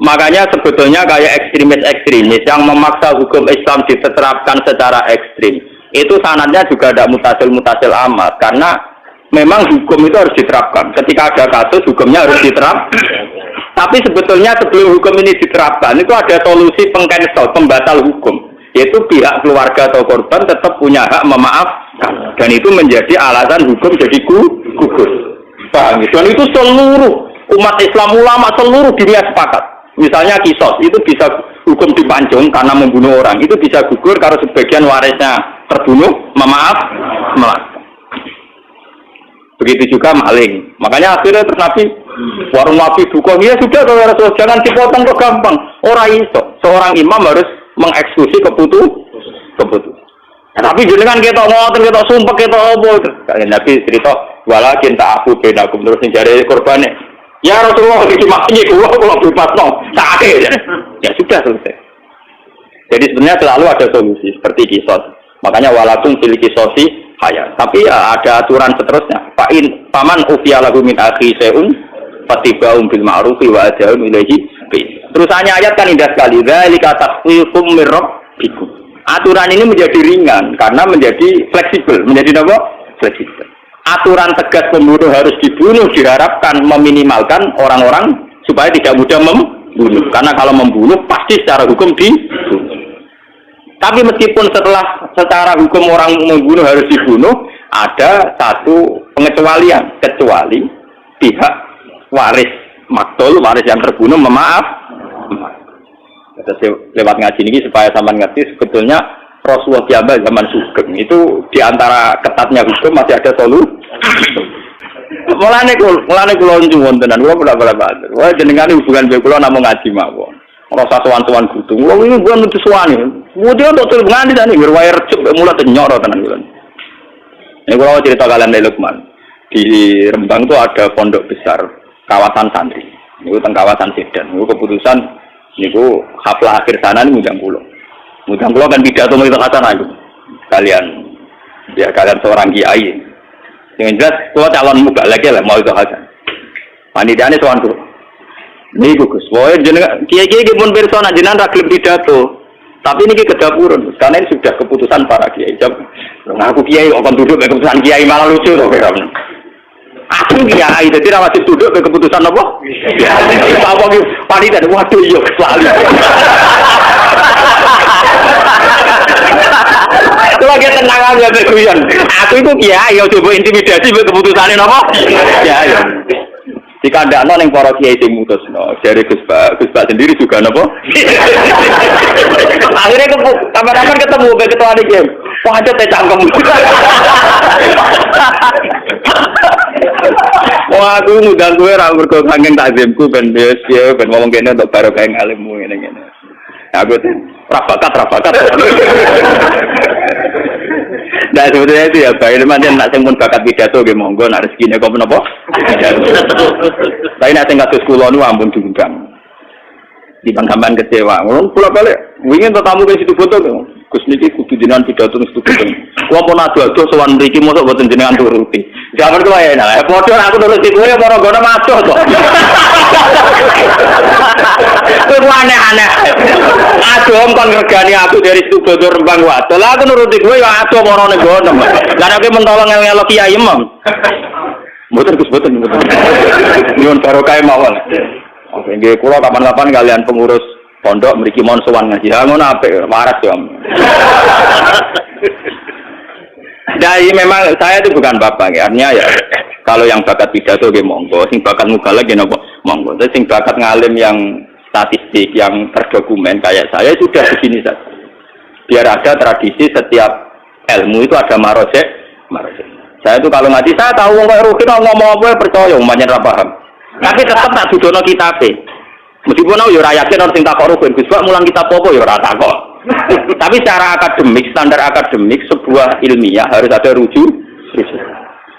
Makanya sebetulnya kayak ekstremis yang memaksa hukum Islam diterapkan secara ekstrim, itu sanadnya juga ada mutasil amat, karena memang hukum itu harus diterapkan. Ketika ada kasus, hukumnya harus diterapkan. Tapi sebetulnya sebelum hukum ini diterapkan, itu ada solusi pengcancel, pembatal hukum, yaitu pihak keluarga atau korban tetap punya hak memaafkan, dan itu menjadi alasan hukum jadi gugur. Paham? Dan itu seluruh umat Islam, ulama seluruh dunia sepakat. Misalnya kisos, itu bisa hukum dipancung karena membunuh orang, itu bisa gugur kalau sebagian warisnya terbunuh, memaafkan. Begitu juga maling. Makanya akhirnya terus Nabi, warung Nabi duka, ya sudah kalau Rasul jangan dipotong kok gampang. Orang iso, seorang imam harus mengeksekusi keputusan. Tapi jenengan ketok ngoten, ketok sumpek, ketok apa? Nabi cerita, walakin ta'afu bainakum terus njare korbane. Ya Rasulullah iki makine kula bebasno. Sakake. Ya sudah selesai. Jadi sebenarnya selalu ada solusi seperti kisos. Makanya walakum fil kisosi hayat. Tapi ya ada aturan seterusnya. Paman ufiya lahu min akhi syai'un fatiba'um bil ma'rufi wa ad'un ilaihi bi. Terusannya ayat kan indah sekali. Dzalika takhfifum mir rabbikum. Aturan ini menjadi ringan karena menjadi fleksibel. Menjadi apa? Fleksibel. Aturan tegas pembunuh harus dibunuh diharapkan meminimalkan orang-orang supaya tidak mudah membunuh. Karena kalau membunuh pasti secara hukum dibunuh. Tapi meskipun secara hukum orang membunuh harus dibunuh, ada satu pengecualian, kecuali pihak waris maktul, waris yang terbunuh memaaf. Lewat ngaji ini supaya sampean ngerti sebetulnya Rasulullah Kiamat zaman Sugeng itu diantara ketatnya hukum masih ada solusi. Mulane kula njung wontenan kula bola-bola. Wah jenengan hubungan mbek kula namung ngaji mawon. Rasa sowan-sowan kudu. Wong iki bukan nutu sowane. Kemudian untuk tul ngandi tani berwayar cuk mulai nyoro tenan kula. Ini kula cerita kalian dari Lukman. Di Rembang itu ada pondok besar kawasan santri. Niku teng kawasan Sedan. Niku keputusan niku haflah akhir sana ini ngundang kula kan pidato mau kata aku. Kalian seorang kiai. Yang jelas kula calon muga lagi lah mau itu hasan. Panitiane sowan kula. Niku Gus, wae jenengan kiai-kiai iki pun pirsa nek jenengan ra gelem pidato. Tapi ini kedapurun, karena ini sudah keputusan para kiai. Aku kiai kok duduk ke keputusan kiai malah lucu loh. Aku kiai, jadi ra wajib duduk ke keputusan apa? Apa iki panitia waduh yo selalu. Itu lagi tenang aja berguyon. Aku itu kiai, yo coba intimidasi ke keputusannya apa? Kiai. Jika ada yang para kiai sing mutus, dari Gus Pak sendiri juga napa? Akhirnya kapan-kapan ketemu be ketua di game. Wah, ada teh cangkem. Wah, aku ngundang kowe ra mergo kangen takzimku ben wis piye ben ngomong kene untuk barokah ngalimmu ngene-ngene. Aku rafakat. Nah sebetulnya itu ya baik teman-teman nak sing pun bakat pidato nggih monggo nak rezekine kok menapa? Tapi nak sing kados kula niku ampun diundang. Di pangkaman kecewa. Ngono kula balik wingi tamu ke situ foto Gus niki kudu jenengan pidato nang situ foto. Kula pun ado-ado sowan mriki mosok boten jenengan turuti. Jaman kula ya nah padha aku nuruti kowe ora ngono maco to. Kuwi aneh-aneh. Aduh kon ngregani aku dari situ foto Rembang Wadon. Lah aku nuruti kowe ya aduh marane gono. Lah nek mentolong ngelo kiai imam. Mboten Gus mboten. Nyuwun barokah mawon. Oke, nggih kula kapan-kapan kalian pengurus pondok mriki mon sowan ngaji. Ha ngono apik, waras yo. Jadi memang saya itu bukan bapak ya. Artinya ya kalau yang bakat pidato nggih monggo, sing bakat mubalagh nggih napa monggo. Tapi sing bakat ngalim yang statistik yang terdokumen kayak saya sudah begini saja. Biar ada tradisi setiap ilmu itu ada marojek. Saya itu kalau ngaji saya tahu wong kaya Rukin ngomong apa percaya umpamanya ra paham. Tapi tetap tak dudono kitabe. Meskipun aku ya ora yakin orang sing takok Rukin, Gus Pak mulang kitab apa ya ora takok. Tapi secara akademik, standar akademik sebuah ilmiah harus ada rujuk.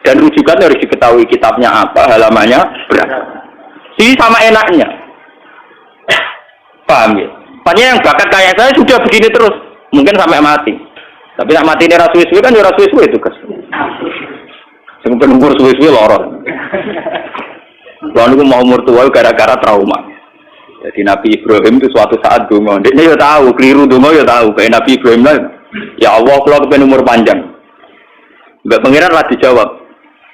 Dan rujukan harus diketahui kitabnya apa, halamannya berapa. Jadi sama enaknya. Paham ya? Makanya yang bakat kayak saya sudah begini terus, mungkin sampai mati. Tapi nak mati ini rasuis-suwi kan ya rasuis-suwi itu Gus. Sing umur suwi-suwi lorong. Lalu aku mau umur tua gara-gara trauma. Jadi Nabi Ibrahim itu suatu saat donga. Dia ya tahu, keliru donga ya tahu. Kayak Nabi Ibrahim lah. Ya Allah, kalau kepen umur panjang. Mbak pengiran lah dijawab.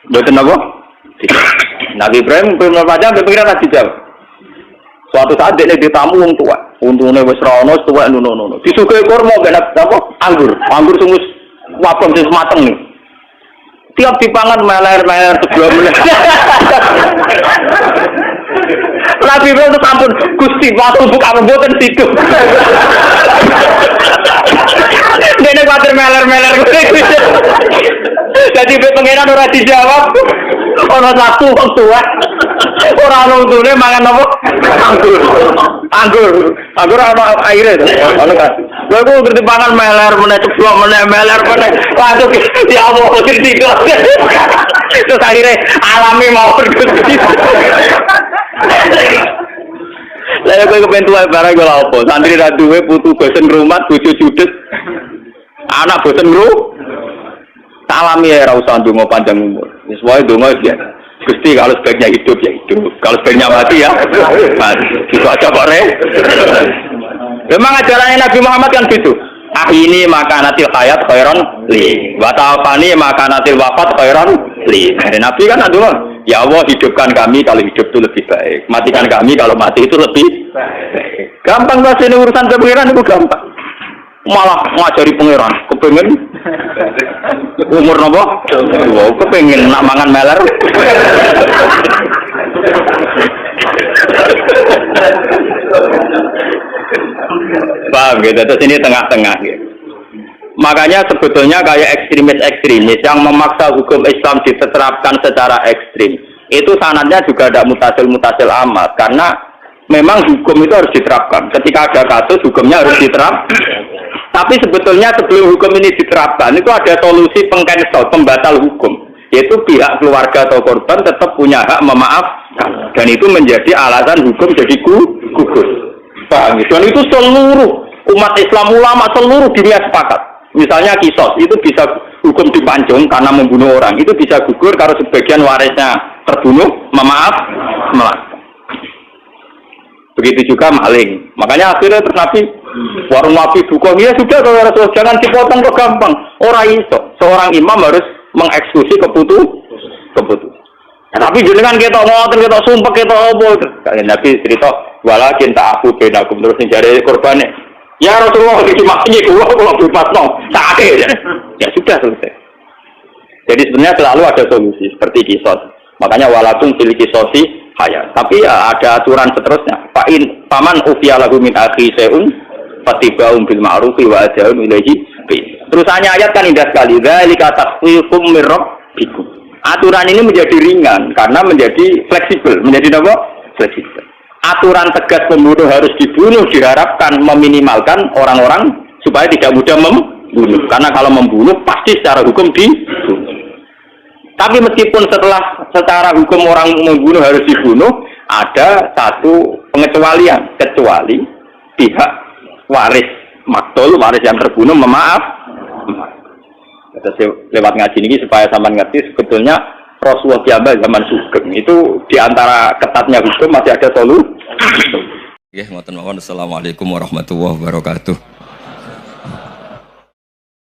Betul apa? Nabi Ibrahim umur panjang, Mbak pengiran lah dijawab. Suatu saat dia ditamu wong tua. Untune wis rono tua nono. Disuguhi kurma ben apa? Anggur. Anggur sungus wapem sing mateng nih. Tiap dipangan meler-meler sebelum menit. Nabi Ibrahim itu sampun Gusti waktu buka mboten situ. Dene kuwatir meler-meler. Jadi pengenan ora dijawab. Ono satu wong tua. Ora ono untune mangan apa? Anggur. Anggur ana aire to. Ono kan. Lha kok ngerti pangan meler meneh ceblok meneh meler meneh. Waduh ya Allah ngerti kok. Terus akhirnya alami mau Gusti. Lah kowe kepen tuwa barang kok apa? Santri ra duwe putu bosen rumah, bojo judes. Anak bosen ngru. Alami ya ora usah ndonga panjang umur. Wis wae ndonga ya. Gusti kalau sebaiknya hidup ya hidup. Kalau sebaiknya mati ya mati. Itu aja kok re. Memang ajaran Nabi Muhammad kan gitu. Ini makanatil hayat khairan li. Wa ta'afani makanatil wafat khairan li. Nabi kan adullah. Ya Allah hidupkan kami kalau hidup itu lebih baik. Matikan kami kalau mati itu lebih baik. Gampang bahasa ini urusan kepengeran itu gampang. Malah ngajari pangeran, kepengen umur nopo? Wow, kepengen nak mangan meler. Paham gitu, terus ini tengah-tengah gitu. Makanya sebetulnya kayak ekstremis-ekstremis yang memaksa hukum Islam diterapkan secara ekstrim, itu sanadnya juga ada mutasil amat, karena memang hukum itu harus diterapkan. Ketika ada kasus, hukumnya harus diterapkan. Tapi sebetulnya sebelum hukum ini diterapkan, itu ada solusi pengcancel, pembatal hukum. Yaitu pihak keluarga atau korban tetap punya hak memaafkan. Dan itu menjadi alasan hukum jadi gugur. Paham? Dan itu seluruh umat Islam, ulama seluruh dunia sepakat. Misalnya kisos, itu bisa hukum dipancung karena membunuh orang. Itu bisa gugur kalau sebagian warisnya terbunuh, memaafkan. Begitu juga maling. Makanya akhirnya terus Nabi warung Nabi buka, ya sudah kalau Rasul jangan dipotong kok gampang. Orang iso, seorang imam harus mengeksekusi keputusan. Ya, tapi jenengan kita ngoten, kita sumpah, kita apa? Nabi cerita, walakin ta'afu bainakum terus mencari korbannya. Ya Rasulullah iki maksudnya kalau bebas no, sakit. Ya sudah selesai. Jadi sebenarnya selalu ada solusi seperti kisos. Makanya walakum fil kisosi hayat. Tapi ya ada aturan seterusnya. Paman ufiya lahu min akhi syai'un fatiba'um bil ma'rufi wa ad'un ilaihi bi. Terusannya ayat kan indah sekali. Dzalika takhfifum mir rabbikum. Aturan ini menjadi ringan karena menjadi fleksibel. Menjadi apa? Fleksibel. Aturan tegas pembunuh harus dibunuh diharapkan meminimalkan orang-orang supaya tidak mudah membunuh. Karena kalau membunuh pasti secara hukum dibunuh. Tapi meskipun secara hukum orang membunuh harus dibunuh, ada satu pengecualian, kecuali pihak waris maktul, waris yang terbunuh lewat ngaji ini supaya sampean ngerti sebetulnya Rasulullah kiamat zaman Sugeng itu diantara ketatnya hukum masih ada solusi. Assalamualaikum warahmatullahi wabarakatuh.